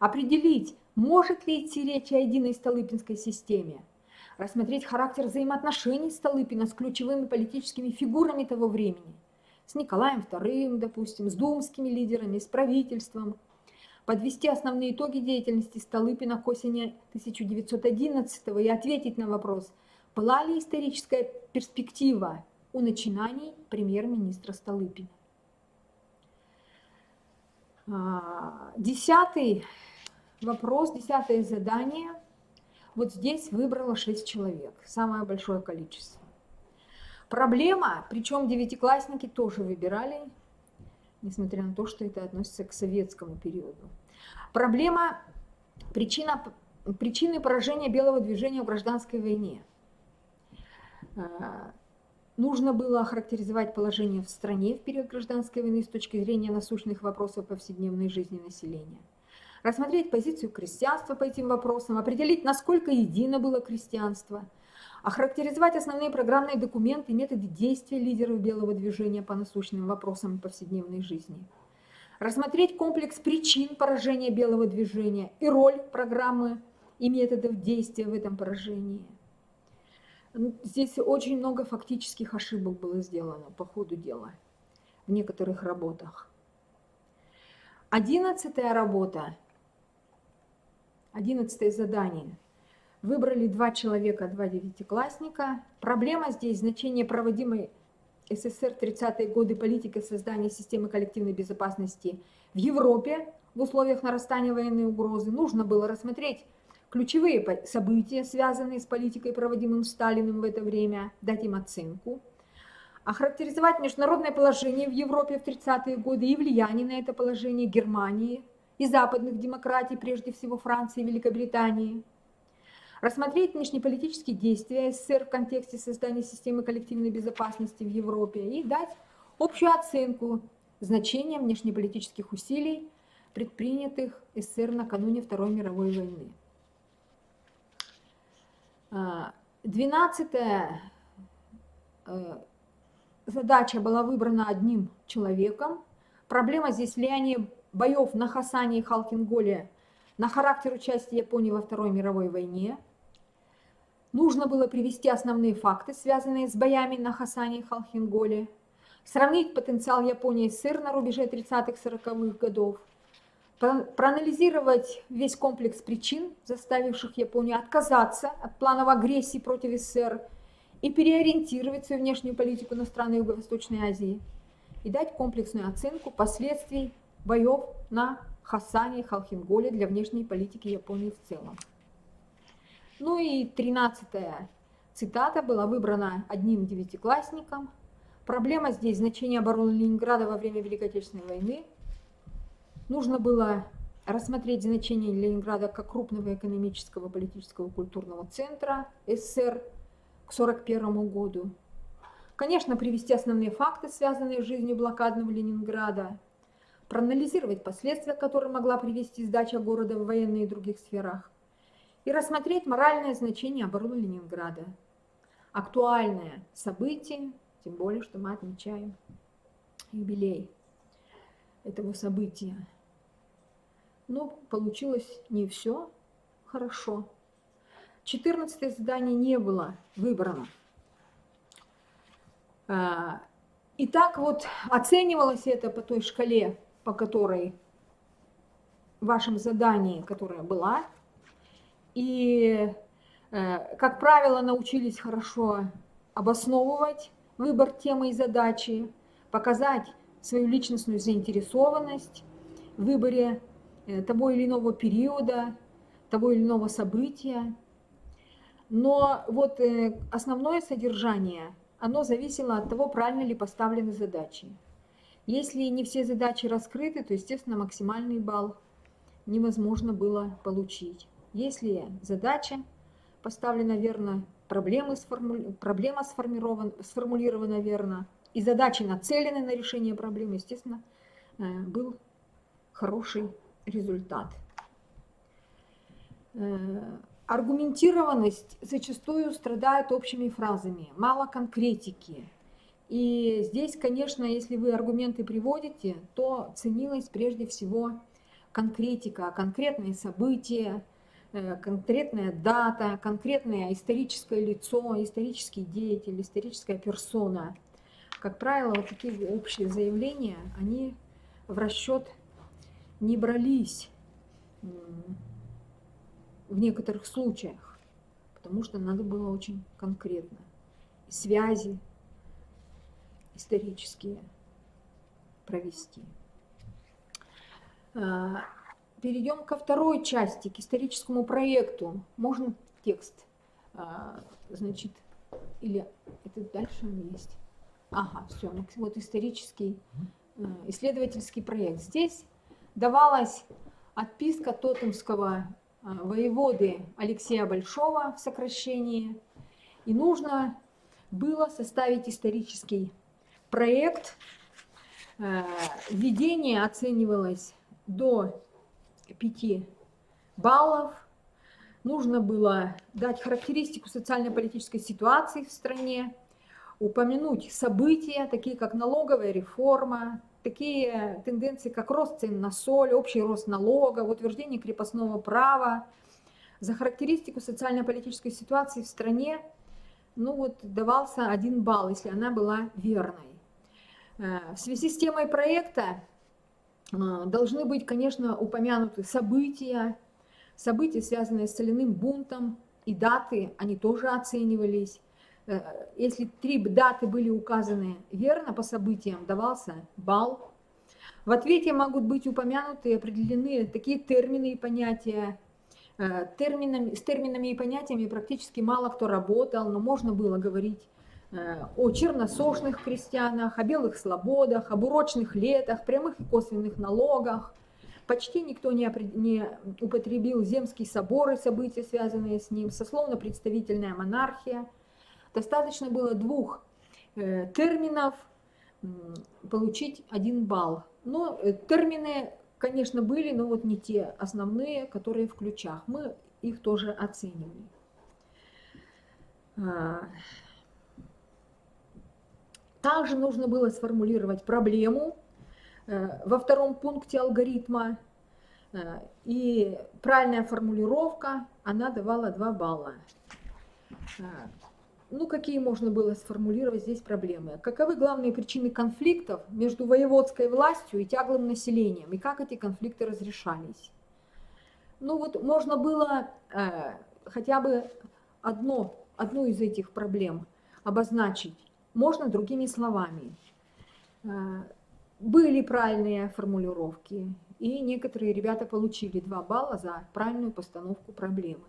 определить, может ли идти речь о единой столыпинской системе, рассмотреть характер взаимоотношений Столыпина с ключевыми политическими фигурами того времени, с Николаем II, допустим, с думскими лидерами, с правительством, подвести основные итоги деятельности Столыпина к осени 1911 и ответить на вопрос, была ли историческая перспектива у начинаний премьер-министра Столыпина. 10 вопрос, 10 задание. Вот здесь выбрало 6 человек, самое большое количество. Проблема, причем девятиклассники тоже выбирали, несмотря на то, что это относится к советскому периоду. Проблема, причины поражения белого движения в гражданской войне. Нужно было охарактеризовать положение в стране в период гражданской войны с точки зрения насущных вопросов повседневной жизни населения. Рассмотреть позицию крестьянства по этим вопросам, определить, насколько едино было крестьянство, охарактеризовать основные программные документы и методы действия лидеров белого движения по насущным вопросам повседневной жизни. Рассмотреть комплекс причин поражения белого движения и роль программы и методов действия в этом поражении. Здесь очень много фактических ошибок было сделано по ходу дела в некоторых работах. 11-я работа, 11-е задание. Выбрали 2 человека, 2 девятиклассника. Проблема здесь значение проводимой СССР в 30-е годы политики создания системы коллективной безопасности в Европе в условиях нарастания военной угрозы. Нужно было рассмотреть ключевые события, связанные с политикой, проводимым Сталиным в это время, дать им оценку, охарактеризовать международное положение в Европе в 30-е годы и влияние на это положение Германии и западных демократий, прежде всего Франции и Великобритании, рассмотреть внешнеполитические действия СССР в контексте создания системы коллективной безопасности в Европе и дать общую оценку значения внешнеполитических усилий, предпринятых СССР накануне Второй мировой войны. 12-я задача была выбрана одним человеком. Проблема здесь влияние боев на Хасане и Халхин-Голе на характер участия Японии во Второй мировой войне. Нужно было привести основные факты, связанные с боями на Хасане и Халхин-Голе, сравнить потенциал Японии и СССР на рубеже 30-40-х годов, проанализировать весь комплекс причин, заставивших Японию отказаться от планов агрессии против СССР и переориентировать свою внешнюю политику на страны Юго-Восточной Азии и дать комплексную оценку последствий боев на Хасане и Халхин-Голе для внешней политики Японии в целом. Ну и 13-я цитата была выбрана одним девятиклассником. Проблема здесь значение обороны Ленинграда во время Великой Отечественной войны. Нужно было рассмотреть значение Ленинграда как крупного экономического, политического, культурного центра СССР к 1941 году. Конечно, привести основные факты, связанные с жизнью блокадного Ленинграда, проанализировать последствия, к которым могла привести сдача города в военной и других сферах, и рассмотреть моральное значение обороны Ленинграда. Актуальное событие, тем более, что мы отмечаем юбилей этого события. Но получилось не все хорошо. 14-е задание не было выбрано. И так вот оценивалось это по той шкале, по которой в вашем задании, которая была. И, как правило, научились хорошо обосновывать выбор темы и задачи, показать свою личностную заинтересованность в выборе того или иного периода, того или иного события. Но вот основное содержание, оно зависело от того, правильно ли поставлены задачи. Если не все задачи раскрыты, то, естественно, максимальный балл невозможно было получить. Если задача поставлена верно, проблема сформулирована верно, и задачи нацелены на решение проблемы, естественно, был хороший результат. Аргументированность зачастую страдает общими фразами, мало конкретики. И здесь, конечно, если вы аргументы приводите, то ценилась прежде всего конкретика, конкретные события, конкретная дата, конкретное историческое лицо, исторический деятель, историческая персона. Как правило, вот такие общие заявления, они в расчет не брались в некоторых случаях, потому что надо было очень конкретно. Связи исторические провести. Перейдем ко второй части, к историческому проекту. Можно текст, значит, или это дальше он есть? Ага, все, вот исторический исследовательский проект. Здесь давалась отписка тотемского воеводы Алексея Большого в сокращении, и нужно было составить исторический проект. Введение оценивалось до 5 баллов. Нужно было дать характеристику социально-политической ситуации в стране, упомянуть события, такие как налоговая реформа, такие тенденции, как рост цен на соль, общий рост налогов, утверждение крепостного права. За характеристику социально-политической ситуации в стране, ну вот, давался 1 балл, если она была верной. В связи с темой проекта должны быть, конечно, упомянуты события, связанные с соляным бунтом, и даты, они тоже оценивались. Если 3 даты были указаны верно по событиям, давался балл. В ответе могут быть упомянуты и определены такие термины и понятия. С терминами и понятиями практически мало кто работал, но можно было говорить о черносошных крестьянах, о белых слободах, об урочных летах, прямых и косвенных налогах. Почти никто не употребил земский собор и события, связанные с ним, сословно-представительная монархия. Достаточно было 2 терминов получить 1 балл. Но термины, конечно, были, но вот не те основные, которые в ключах. Мы их тоже оценивали. Также нужно было сформулировать проблему во 2 пункте алгоритма. И правильная формулировка, она давала 2 балла. Ну, какие можно было сформулировать здесь проблемы? Каковы главные причины конфликтов между воеводской властью и тяглым населением? И как эти конфликты разрешались? Ну, вот можно было хотя бы одну из этих проблем обозначить. Можно другими словами. Были правильные формулировки, и некоторые ребята получили 2 балла за правильную постановку проблемы.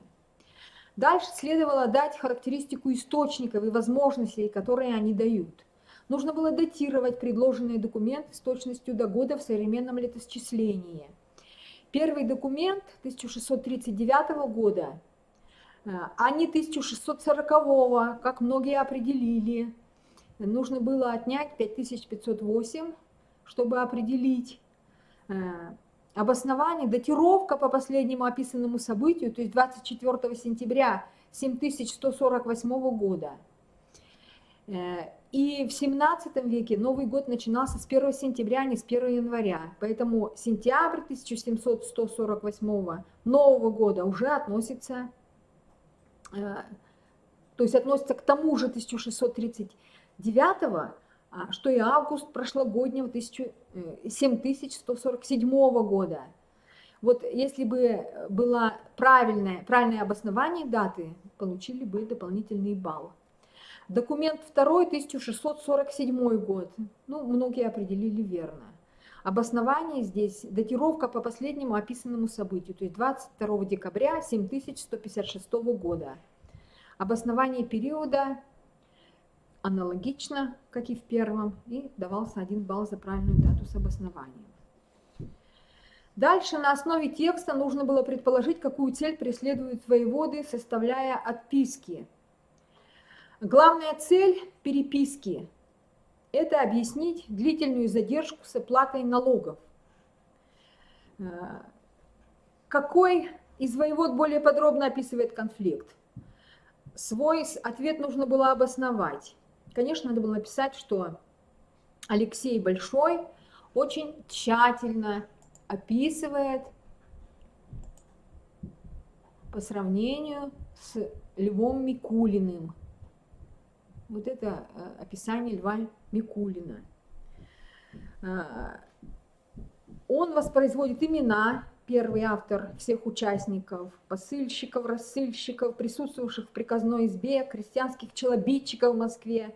Дальше следовало дать характеристику источников и возможностей, которые они дают. Нужно было датировать предложенные документы с точностью до года в современном летосчислении. Первый документ 1639 года, а не 1640, как многие определили. Нужно было отнять 5508, чтобы определить обоснование, датировка по последнему описанному событию, то есть 24 сентября 7148 года. И в 17 веке Новый год начинался с 1 сентября, а не с 1 января. Поэтому сентябрь 1748 Нового года уже относится, то есть относится к тому же 1639 9, что и август прошлогоднего 7147 года. Вот если бы было правильное обоснование даты, получили бы дополнительный балл. Документ 2, 1647 год. Ну, многие определили верно. Обоснование здесь датировка по последнему описанному событию, то есть 22 декабря 7156 года. Обоснование периода аналогично, как и в первом, и давался 1 балл за правильную дату с обоснованием. Дальше на основе текста нужно было предположить, какую цель преследуют воеводы, составляя отписки. Главная цель переписки – это объяснить длительную задержку с оплатой налогов. Какой из воевод более подробно описывает конфликт? Свой ответ нужно было обосновать. Конечно, надо было написать, что Алексей Большой очень тщательно описывает по сравнению с Львом Микулиным. Вот это описание Льва Микулина. Он воспроизводит имена, первый автор, всех участников, посыльщиков, рассыльщиков, присутствовавших в приказной избе, крестьянских челобитчиков в Москве.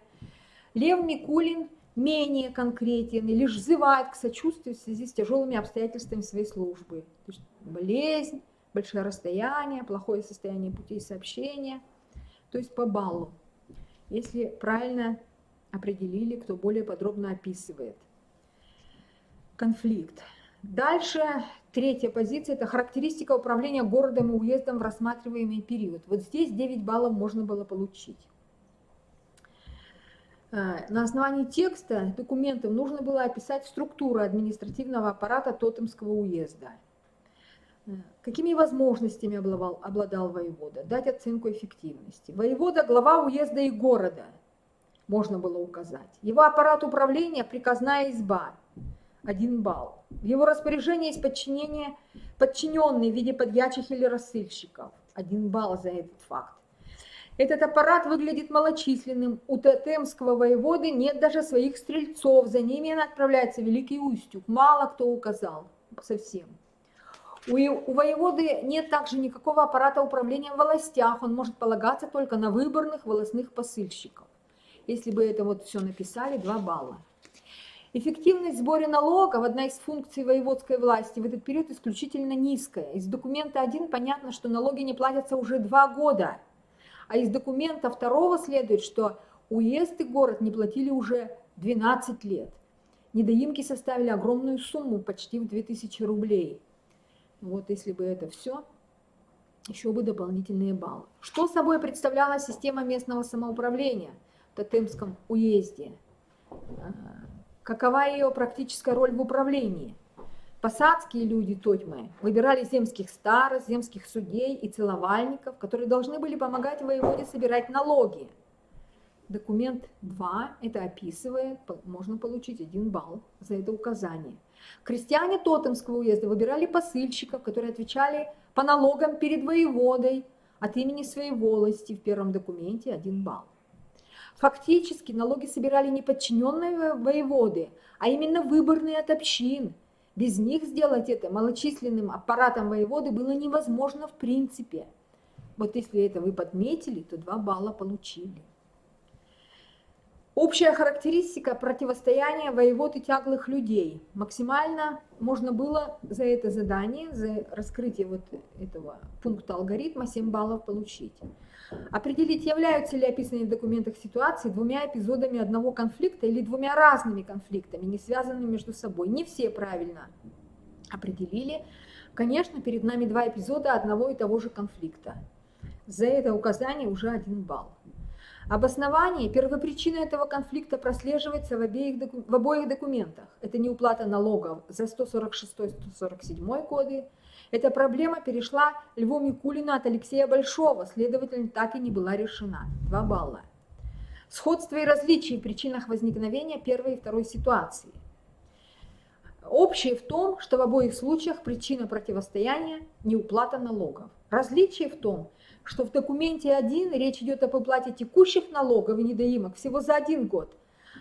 Лев Микулин менее конкретен и лишь взывает к сочувствию в связи с тяжелыми обстоятельствами своей службы. То есть болезнь, большое расстояние, плохое состояние путей сообщения, то есть по баллу, если правильно определили, кто более подробно описывает конфликт. Дальше третья позиция – это характеристика управления городом и уездом в рассматриваемый период. Вот здесь 9 баллов можно было получить. На основании текста документов нужно было описать структуру административного аппарата Тотемского уезда. Какими возможностями обладал воевода? Дать оценку эффективности. Воевода – глава уезда и города, можно было указать. Его аппарат управления – приказная изба, 1 балл. В его распоряжении есть подчиненные в виде подьячих или рассыльщиков, 1 балл за этот факт. Этот аппарат выглядит малочисленным. У тотемского воеводы нет даже своих стрельцов, за ними отправляется Великий Устюг. Мало кто указал совсем. У воеводы нет также никакого аппарата управления в волостях, он может полагаться только на выборных волостных посыльщиков. Если бы это вот все написали, 2 балла. Эффективность в сборе налогов, одна из функций воеводской власти, в этот период исключительно низкая. Из документа 1 понятно, что налоги не платятся уже 2 года. А из документа 2 следует, что уезд и город не платили уже 12 лет. Недоимки составили огромную сумму, почти в 2000 рублей. Вот если бы это все, еще бы дополнительные баллы. Что собой представляла система местного самоуправления в Тотемском уезде? Какова ее практическая роль в управлении? Посадские люди Тотьмы выбирали земских старост, земских судей и целовальников, которые должны были помогать воеводе собирать налоги. Документ 2 это описывает, можно получить 1 балл за это указание. Крестьяне Тотемского уезда выбирали посыльщиков, которые отвечали по налогам перед воеводой от имени своей волости, в первом документе 1 балл. Фактически налоги собирали не подчиненные воеводы, а именно выборные от общин. Без них сделать это малочисленным аппаратом воеводы было невозможно в принципе. Вот если это вы подметили, то 2 балла получили. Общая характеристика противостояния воевод и тяглых людей. Максимально можно было за это задание, за раскрытие вот этого пункта алгоритма 7 баллов получить. Определить, являются ли описанные в документах ситуации 2 эпизодами одного конфликта или 2 разными конфликтами, не связанными между собой. Не все правильно определили. Конечно, перед нами 2 эпизода одного и того же конфликта. За это указание уже 1 балл. Обоснование, первопричина этого конфликта прослеживается в обоих документах. Это неуплата налогов за 146-147 годы. Эта проблема перешла Льву Микулину от Алексея Большого, следовательно, так и не была решена. 2 балла. Сходство и различия в причинах возникновения первой и второй ситуации. Общее в том, что в обоих случаях причина противостояния – неуплата налогов. Различие в том, что в документе 1 речь идет об уплате текущих налогов и недоимок всего за 1 год,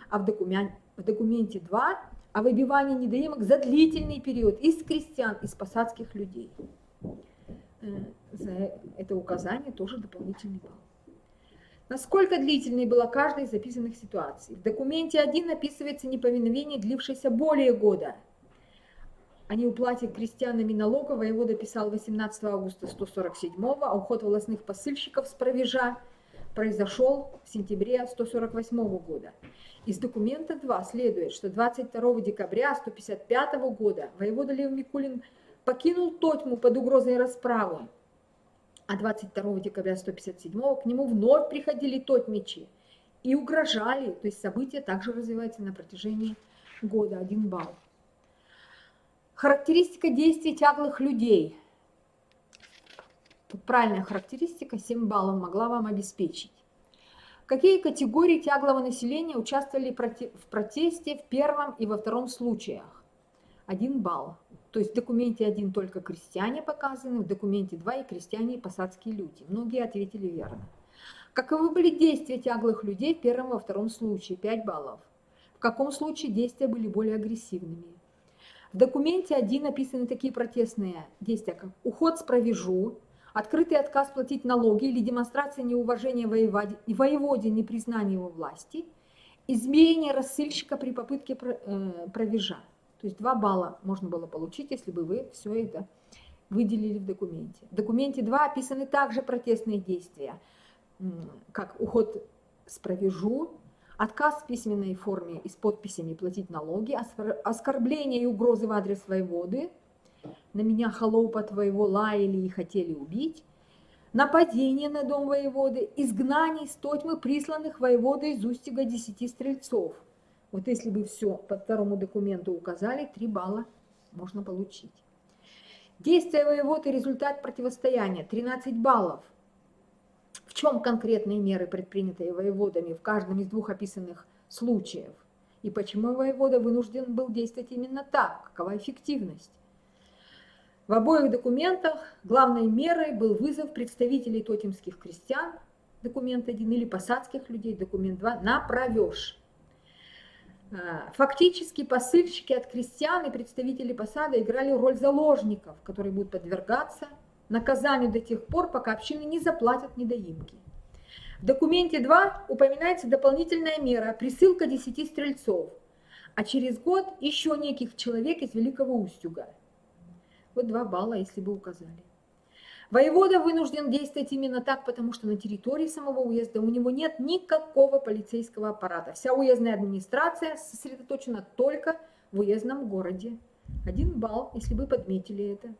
а в документе 2 о выбивании недоимок за длительный период из крестьян, из посадских людей. За это указание тоже дополнительный балл. Насколько длительной была каждая из записанных ситуаций? В документе 1 описывается неповиновение, длившееся более года. О неуплате крестьянами налогов воевода писал 18 августа 147, а уход волостных посыльщиков с провежа произошел в сентябре 148 года. Из документа 2 следует, что 22 декабря 155 года воевода Лев Микулин покинул Тотьму под угрозой расправы, а 22 декабря 157 к нему вновь приходили тотьмичи и угрожали, то есть события также развиваются на протяжении года, 1 балл. Характеристика действий тяглых людей. Тут правильная характеристика, 7 баллов могла вам обеспечить. Какие категории тяглого населения участвовали в протесте в первом и во втором случаях? 1 балл. То есть в документе 1 только крестьяне показаны, в документе 2 и крестьяне, и посадские люди. Многие ответили верно. Каковы были действия тяглых людей в первом и во втором случае? 5 баллов. В каком случае действия были более агрессивными? В документе 1 описаны такие протестные действия, как уход с провежу, открытый отказ платить налоги или демонстрация неуважения воеводе, непризнания его власти, изменение рассыльщика при попытке провежа. То есть 2 балла можно было получить, если бы вы все это выделили в документе. В документе 2 описаны также протестные действия, как уход с провежу, отказ в письменной форме и с подписями платить налоги, оскорбление и угрозы в адрес воеводы, на меня холопа твоего лаяли и хотели убить, нападение на дом воеводы, изгнание из Тотьмы присланных воеводой из Устюга 10 стрельцов. Вот если бы все по второму документу указали, 3 балла можно получить. Действия воеводы – результат противостояния, 13 баллов. В чем конкретные меры, предпринятые воеводами в каждом из 2 описанных случаев? И почему воевода вынужден был действовать именно так? Какова эффективность? В обоих документах главной мерой был вызов представителей тотемских крестьян, документ 1, или посадских людей, документ 2, на провеж. Фактически посыльщики от крестьян и представители посада играли роль заложников, которые будут подвергаться наказанию до тех пор, пока общины не заплатят недоимки. В документе 2 упоминается дополнительная мера – присылка 10 стрельцов, а через год еще неких человек из Великого Устюга. Вот 2 балла, если бы указали. Воевода вынужден действовать именно так, потому что на территории самого уезда у него нет никакого полицейского аппарата. Вся уездная администрация сосредоточена только в уездном городе. 1 балл, если бы подметили это.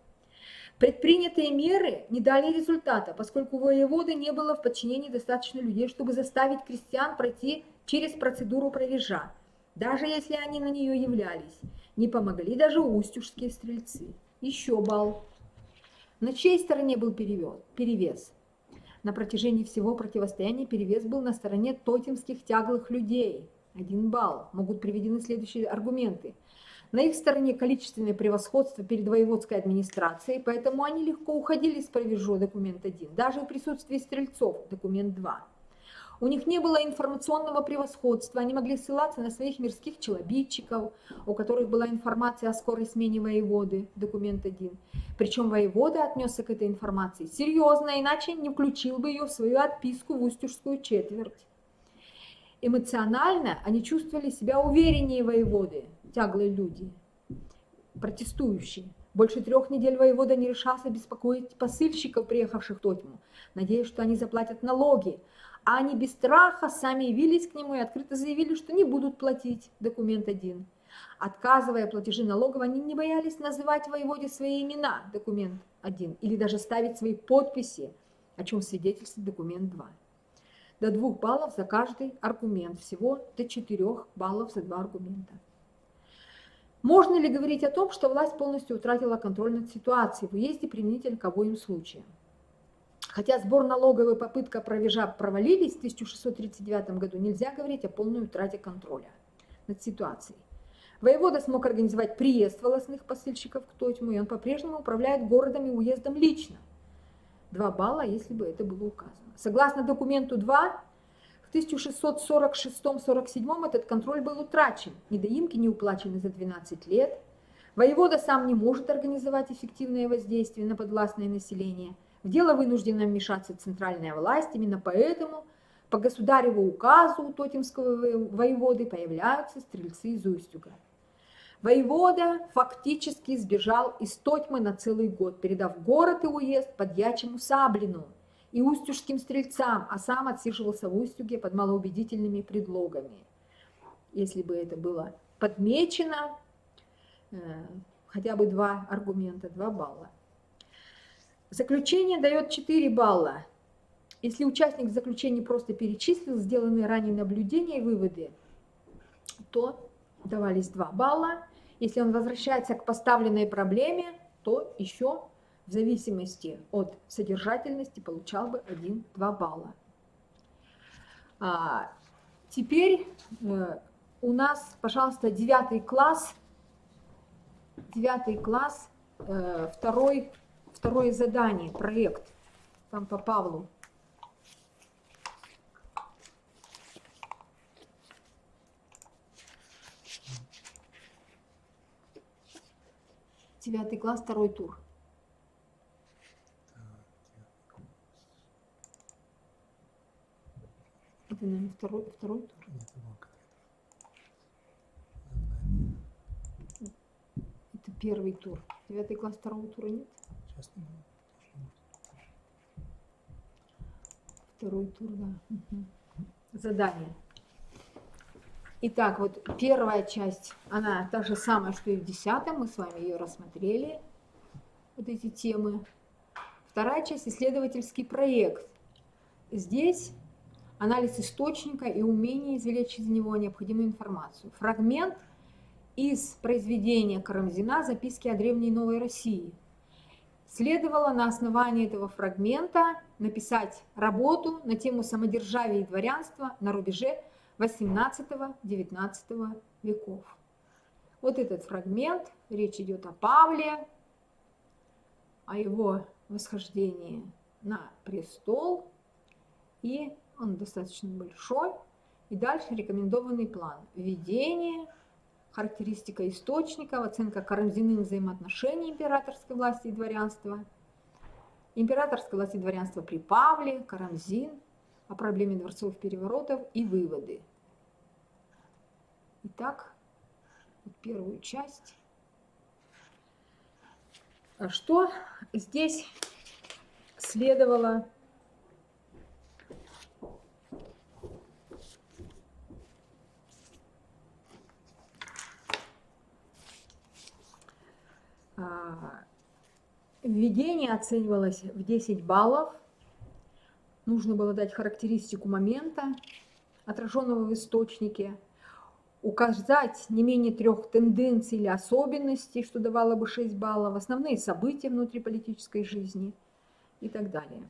Предпринятые меры не дали результата, поскольку у воеводы не было в подчинении достаточно людей, чтобы заставить крестьян пройти через процедуру провежа, даже если они на нее являлись. Не помогли даже устюжские стрельцы. Еще балл. На чьей стороне был перевес? На протяжении всего противостояния перевес был на стороне тотемских тяглых людей. 1 балл. Могут приведены следующие аргументы. На их стороне количественное превосходство перед воеводской администрацией, поэтому они легко уходили с провежу, документ 1, даже в присутствии стрельцов, документ 2. У них не было информационного превосходства, они могли ссылаться на своих мирских челобитчиков, у которых была информация о скорой смене воеводы, документ 1. Причем воевода отнесся к этой информации серьезно, иначе не включил бы ее в свою отписку в Устюжскую четверть. Эмоционально они чувствовали себя увереннее воеводы, тяглые люди, протестующие. Больше 3 недель воевода не решался беспокоить посыльщиков, приехавших в Тотьму, надеясь, что они заплатят налоги. А они без страха сами явились к нему и открыто заявили, что не будут платить, документ 1. Отказывая платежи налогов, они не боялись называть воеводе свои имена, документ 1, или даже ставить свои подписи, о чем свидетельствует документ 2. До 2 баллов за каждый аргумент, всего до 4 баллов за 2 аргумента. Можно ли говорить о том, что власть полностью утратила контроль над ситуацией в уезде применительно к обоим случаям? Хотя сбор налогов и попытка провежа провалились в 1639 году, нельзя говорить о полной утрате контроля над ситуацией. Воевода смог организовать приезд волостных посыльщиков к Тотьму, и он по-прежнему управляет городом и уездом лично. 2 балла, если бы это было указано. Согласно документу 2, в 1646-47 этот контроль был утрачен, недоимки не уплачены за 12 лет, воевода сам не может организовать эффективное воздействие на подвластное население, в дело вынуждена вмешаться центральная власть, именно поэтому по государеву указу у тотемского воеводы появляются стрельцы из Устюга. Воевода фактически сбежал из Тотьмы на целый год, передав город и уезд подьячему Саблину и устюжским стрельцам, а сам отсиживался в Устюге под малоубедительными предлогами. Если бы это было подмечено, хотя бы 2 аргумента, 2 балла. Заключение дает 4 балла. Если участник заключения просто перечислил сделанные ранее наблюдения и выводы, то давались 2 балла. Если он возвращается к поставленной проблеме, то еще в зависимости от содержательности получал бы 1-2 балла. Теперь у нас, пожалуйста, 9 класс. 9 класс, второе задание, проект, там по Павлу. Девятый класс, 2 тур. Это, наверное, второй тур. Это 1 тур. 9 класс, 2 тура нет? 2 тур, да. Угу. Задание. Итак, вот первая часть, она та же самая, что и в 10-м, мы с вами ее рассмотрели, вот эти темы. Вторая часть – исследовательский проект. Здесь анализ источника и умение извлечь из него необходимую информацию. Фрагмент из произведения Карамзина «Записки о древней Новой России». Следовало на основании этого фрагмента написать работу на тему самодержавия и дворянства на рубеже XVIII-XIX веков. Вот этот фрагмент, речь идет о Павле, о его восхождении на престол, и он достаточно большой. И дальше рекомендованный план. Введение, характеристика источников, оценка Карамзиным взаимоотношений императорской власти и дворянства, императорской власти и дворянства при Павле, Карамзин, о проблеме дворцовых переворотов и выводы. Итак, вот первую часть. Что здесь следовало введение оценивалось в 10 баллов. Нужно было дать характеристику момента, отраженного в источнике, указать не менее 3 тенденций или особенностей, что давало бы 6 баллов, основные события внутриполитической жизни и так далее.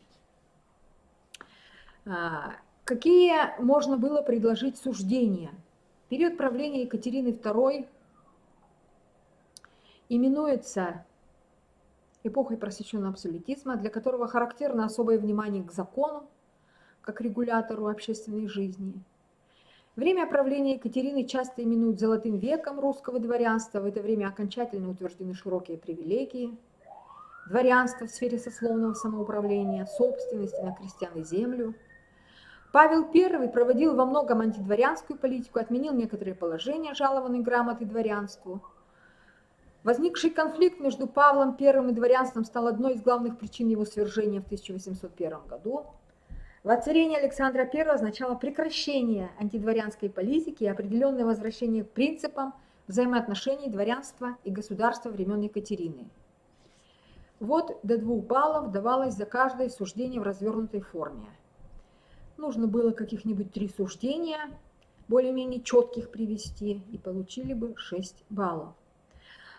Какие можно было предложить суждения? Период правления Екатерины II именуется эпохой просвещенного абсолютизма, для которого характерно особое внимание к закону, как регулятору общественной жизни. Время правления Екатерины часто именуют золотым веком русского дворянства. В это время окончательно утверждены широкие привилегии дворянства в сфере сословного самоуправления, собственности на крестьян и землю. Павел I проводил во многом антидворянскую политику, отменил некоторые положения жалованной грамоты дворянству. Возникший конфликт между Павлом I и дворянством стал одной из главных причин его свержения в 1801 году. Воцарение Александра I означало прекращение антидворянской политики и определенное возвращение к принципам взаимоотношений дворянства и государства времен Екатерины. Вот до 2 баллов давалось за каждое суждение в развернутой форме. Нужно было каких-нибудь 3 суждения, более-менее четких привести, и получили бы 6 баллов.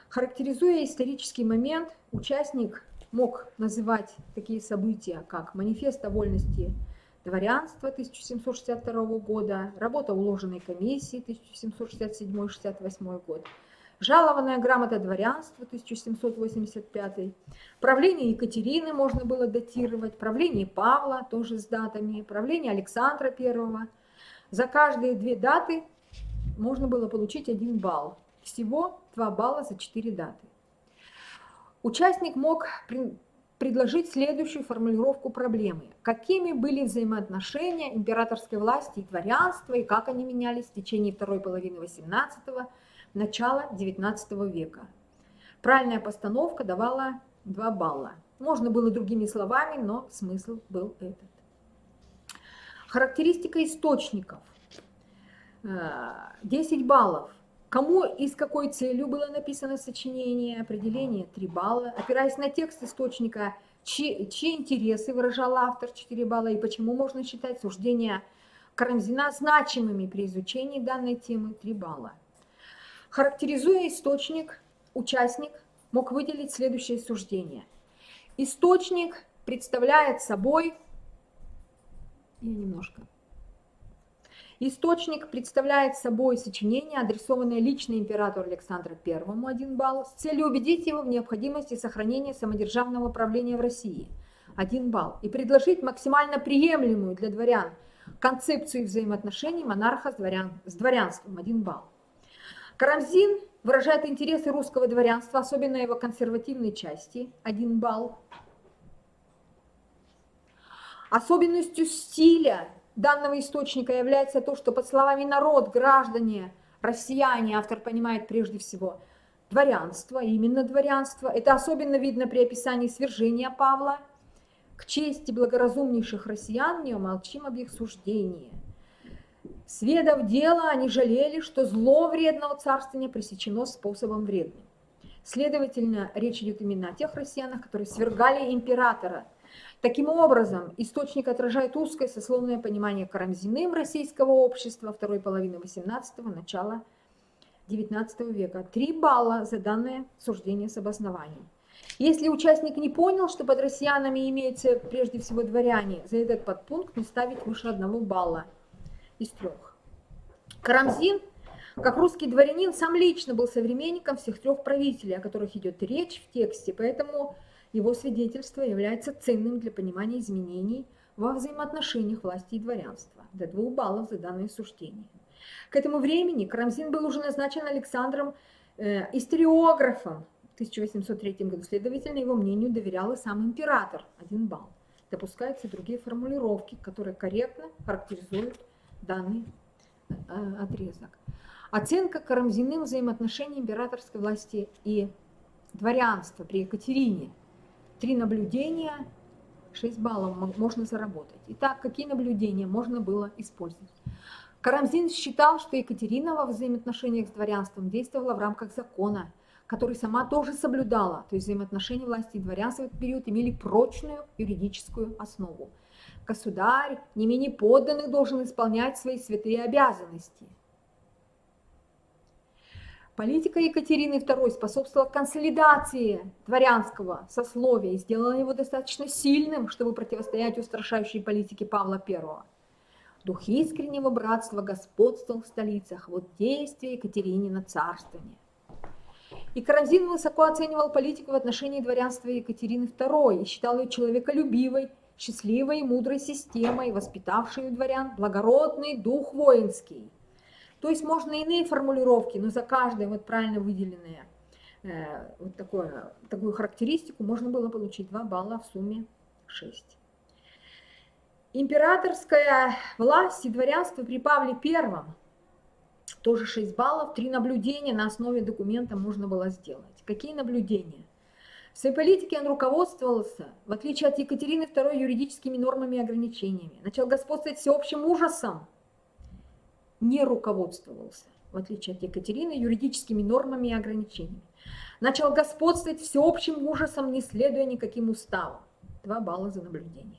Характеризуя исторический момент, участник мог называть такие события, как манифест о вольности дворянства 1762 года, работа уложенной комиссии 1767-68 год, Жалованная грамота дворянства 1785, правление Екатерины можно было датировать, правление Павла тоже с датами, правление Александра I. За каждые 2 даты можно было получить 1 балл. Всего 2 балла за 4 даты. Участник мог предложить следующую формулировку проблемы. Какими были взаимоотношения императорской власти и дворянства, и как они менялись в течение второй половины XVIII, начала XIX века. Правильная постановка давала 2 балла. Можно было другими словами, но смысл был этот. Характеристика источников. 10 баллов. Кому и с какой целью было написано сочинение, определение 3 балла. Опираясь на текст источника, чьи интересы выражал автор 4 балла и почему можно считать суждения Карамзина значимыми при изучении данной темы 3 балла. Характеризуя источник, участник мог выделить следующее суждение. Источник представляет собой... Источник представляет собой сочинение, адресованное лично императору Александру I, 1 балл, с целью убедить его в необходимости сохранения самодержавного правления в России, 1 балл, и предложить максимально приемлемую для дворян концепцию взаимоотношений монарха с дворянством, 1 балл. Карамзин выражает интересы русского дворянства, особенно его консервативной части, 1 балл. Особенностью стиля данного источника является то, что под словами народ, граждане, россияне, автор понимает прежде всего дворянство, именно дворянство. Это особенно видно при описании свержения Павла. К чести благоразумнейших россиян не умолчим об их суждении. Сведав дело, они жалели, что зло вредного царствования пресечено способом вредным. Следовательно, речь идет именно о тех россиянах, которые свергали императора. Таким образом, источник отражает узкое сословное понимание Карамзиным российского общества второй половины XVIII, начала XIX века. 3 балла за данное суждение с обоснованием. Если участник не понял, что под россиянами имеются прежде всего дворяне, за этот подпункт не ставить выше 1 балла из 3. Карамзин, как русский дворянин, сам лично был современником всех 3 правителей, о которых идет речь в тексте, поэтому его свидетельство является ценным для понимания изменений во взаимоотношениях власти и дворянства. До 2 баллов за данное суждение. К этому времени Карамзин был уже назначен Александром историографом в 1803 году. Следовательно, его мнению доверял и сам император, 1 балл. Допускаются другие формулировки, которые корректно характеризуют данный отрезок. Оценка Карамзиным взаимоотношений императорской власти и дворянства при Екатерине. 3 наблюдения, 6 баллов можно заработать. Итак, какие наблюдения можно было использовать? Карамзин считал, что Екатерина во взаимоотношениях с дворянством действовала в рамках закона, который сама тоже соблюдала, то есть взаимоотношения власти и дворянства в этот период имели прочную юридическую основу. Государь, не менее подданных, должен исполнять свои святые обязанности. Политика Екатерины II способствовала консолидации дворянского сословия и сделала его достаточно сильным, чтобы противостоять устрашающей политике Павла I. Дух искреннего братства господствовал в столицах, вот действие Екатеринина царствования. И Карамзин высоко оценивал политику в отношении дворянства Екатерины II и считал ее человеколюбивой, счастливой и мудрой системой, воспитавшей у дворян благородный дух воинский. То есть можно иные формулировки, но за каждое вот правильно выделенное вот такую характеристику можно было получить 2 балла, в сумме 6. Императорская власть и дворянство при Павле I, тоже 6 баллов, 3 наблюдения на основе документа можно было сделать. Какие наблюдения? В своей политике он руководствовался, в отличие от Екатерины II, юридическими нормами и ограничениями. Начал господствовать всеобщим ужасом. Не руководствовался, в отличие от Екатерины, юридическими нормами и ограничениями. Начал господствовать всеобщим ужасом, не следуя никаким уставам. 2 балла за наблюдение.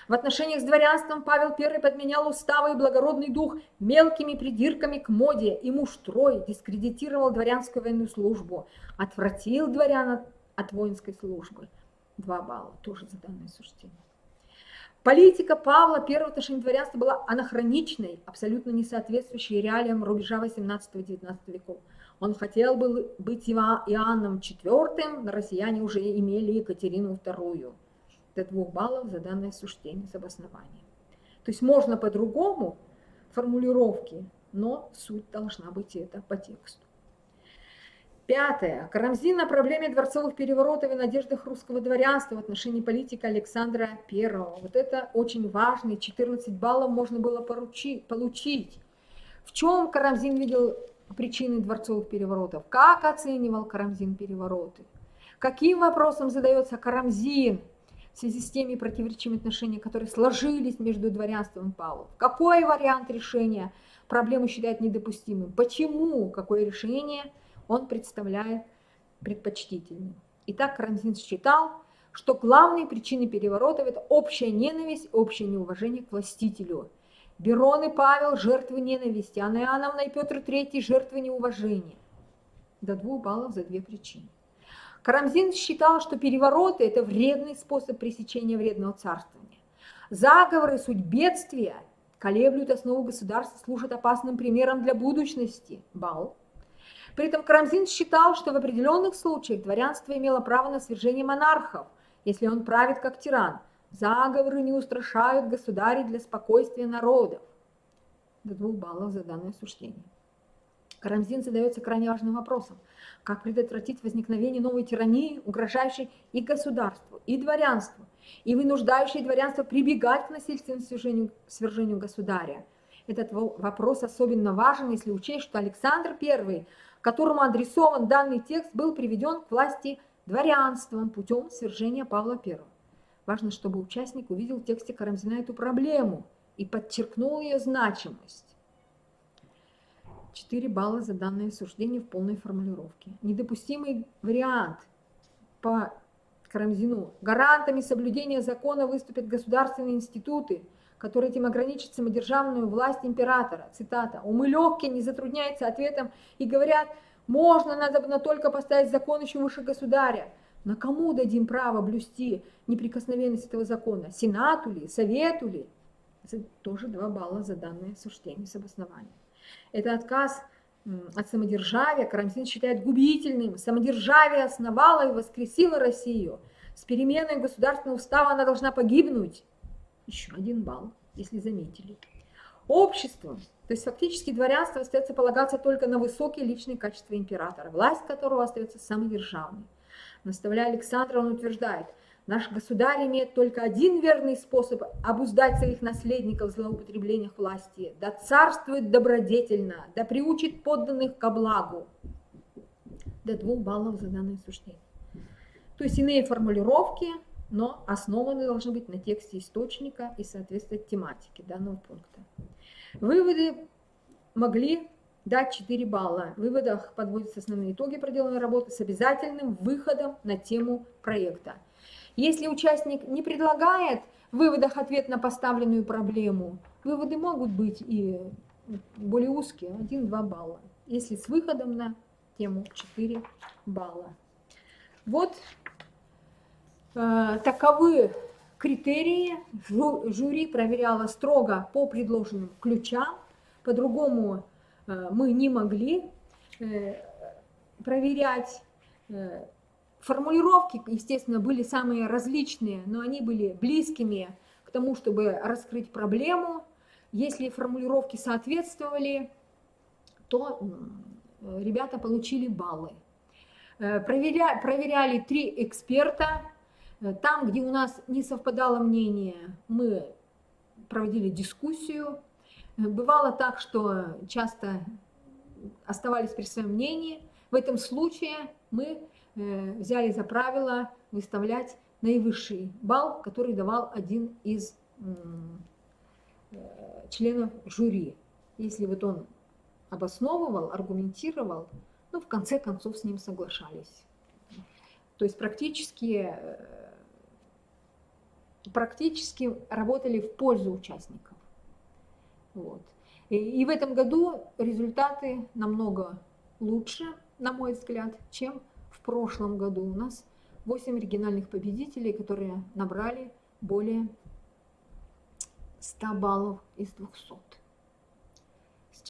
В отношениях с дворянством Павел I подменял уставы и благородный дух мелкими придирками к моде и муштрой, дискредитировал дворянскую военную службу, отвратил дворян от воинской службы. 2 балла тоже за данное суждение. Политика Павла I в отношении дворянства была анахроничной, абсолютно не соответствующей реалиям рубежа 18-19 веков. Он хотел бы быть Иоанном IV, но россияне уже имели Екатерину II. До 2 баллов за данное суждение с обоснованием. То есть можно по-другому формулировки, но суть должна быть это по тексту. 5. Карамзин о проблеме дворцовых переворотов и надеждах русского дворянства в отношении политики Александра I. Вот это очень важно, 14 баллов можно было получить. В чем Карамзин видел причины дворцовых переворотов? Как оценивал Карамзин перевороты? Каким вопросом задается Карамзин в связи с теми противоречивыми отношениями, которые сложились между дворянством и Павлом? Какой вариант решения проблемы считает недопустимым? Почему? Какое решение он представляет предпочтительным? Итак, Карамзин считал, что главные причины переворотов – это общая ненависть, общее неуважение к властителю. Берон и Павел – жертвы ненависти, Анна Иоанновна и Петр III – жертвы неуважения. До 2 баллов за 2 причины. Карамзин считал, что перевороты – это вредный способ пресечения вредного царствования. Заговоры – суть бедствия, колеблют основу государства, служат опасным примером для будущности. Балл. При этом Карамзин считал, что в определенных случаях дворянство имело право на свержение монархов, если он правит как тиран. Заговоры не устрашают государей для спокойствия народов. До 2 баллов за данное суждение. Карамзин задается крайне важным вопросом. Как предотвратить возникновение новой тирании, угрожающей и государству, и дворянству, и вынуждающей дворянство прибегать к насильственному свержению государя? Этот вопрос особенно важен, если учесть, что Александр I, которому адресован данный текст, был приведен к власти дворянством путем свержения Павла I. Важно, чтобы участник увидел в тексте Карамзина эту проблему и подчеркнул ее значимость. 4 балла за данное суждение в полной формулировке. Недопустимый вариант по Карамзину. Гарантами соблюдения закона выступят государственные институты, которые этим ограничат самодержавную власть императора. Цитата. «Умы легкие не затрудняются ответом и говорят, можно, надо только поставить закон еще выше государя. Но кому дадим право блюсти неприкосновенность этого закона? Сенату ли? Совету ли?» Тоже 2 балла за данное суждение с обоснованием. Это отказ от самодержавия Карамзин считает губительным. Самодержавие основало и воскресило Россию. С переменой государственного устава она должна погибнуть. Еще 1 балл, если заметили. Общество, то есть фактически дворянство, остается полагаться только на высокие личные качества императора, власть которого остается самодержавной. Наставляя Александра, он утверждает, наш государь имеет только один верный способ обуздать своих наследников в злоупотреблениях власти. Да царствует добродетельно, да приучит подданных ко благу. До 2 баллов за данное суждение. То есть иные формулировки, но основаны должны быть на тексте источника и соответствовать тематике данного пункта. Выводы могли дать 4 балла. В выводах подводятся основные итоги проделанной работы с обязательным выходом на тему проекта. Если участник не предлагает в выводах ответ на поставленную проблему, выводы могут быть и более узкие, 1-2 балла. Если с выходом на тему 4 балла. Вот таковы критерии. Жюри проверяло строго по предложенным ключам. По-другому мы не могли проверять. Формулировки, естественно, были самые различные, но они были близкими к тому, чтобы раскрыть проблему. Если формулировки соответствовали, то ребята получили баллы. Проверяли 3 эксперта. Там, где у нас не совпадало мнение, мы проводили дискуссию. Бывало так, что часто оставались при своем мнении. В этом случае мы взяли за правило выставлять наивысший балл, который давал один из членов жюри. Если вот он обосновывал, аргументировал, ну, в конце концов с ним соглашались. То есть практически работали в пользу участников. Вот. И в этом году результаты намного лучше, на мой взгляд, чем в прошлом году. У нас 8 региональных победителей, которые набрали более 100 баллов из 200.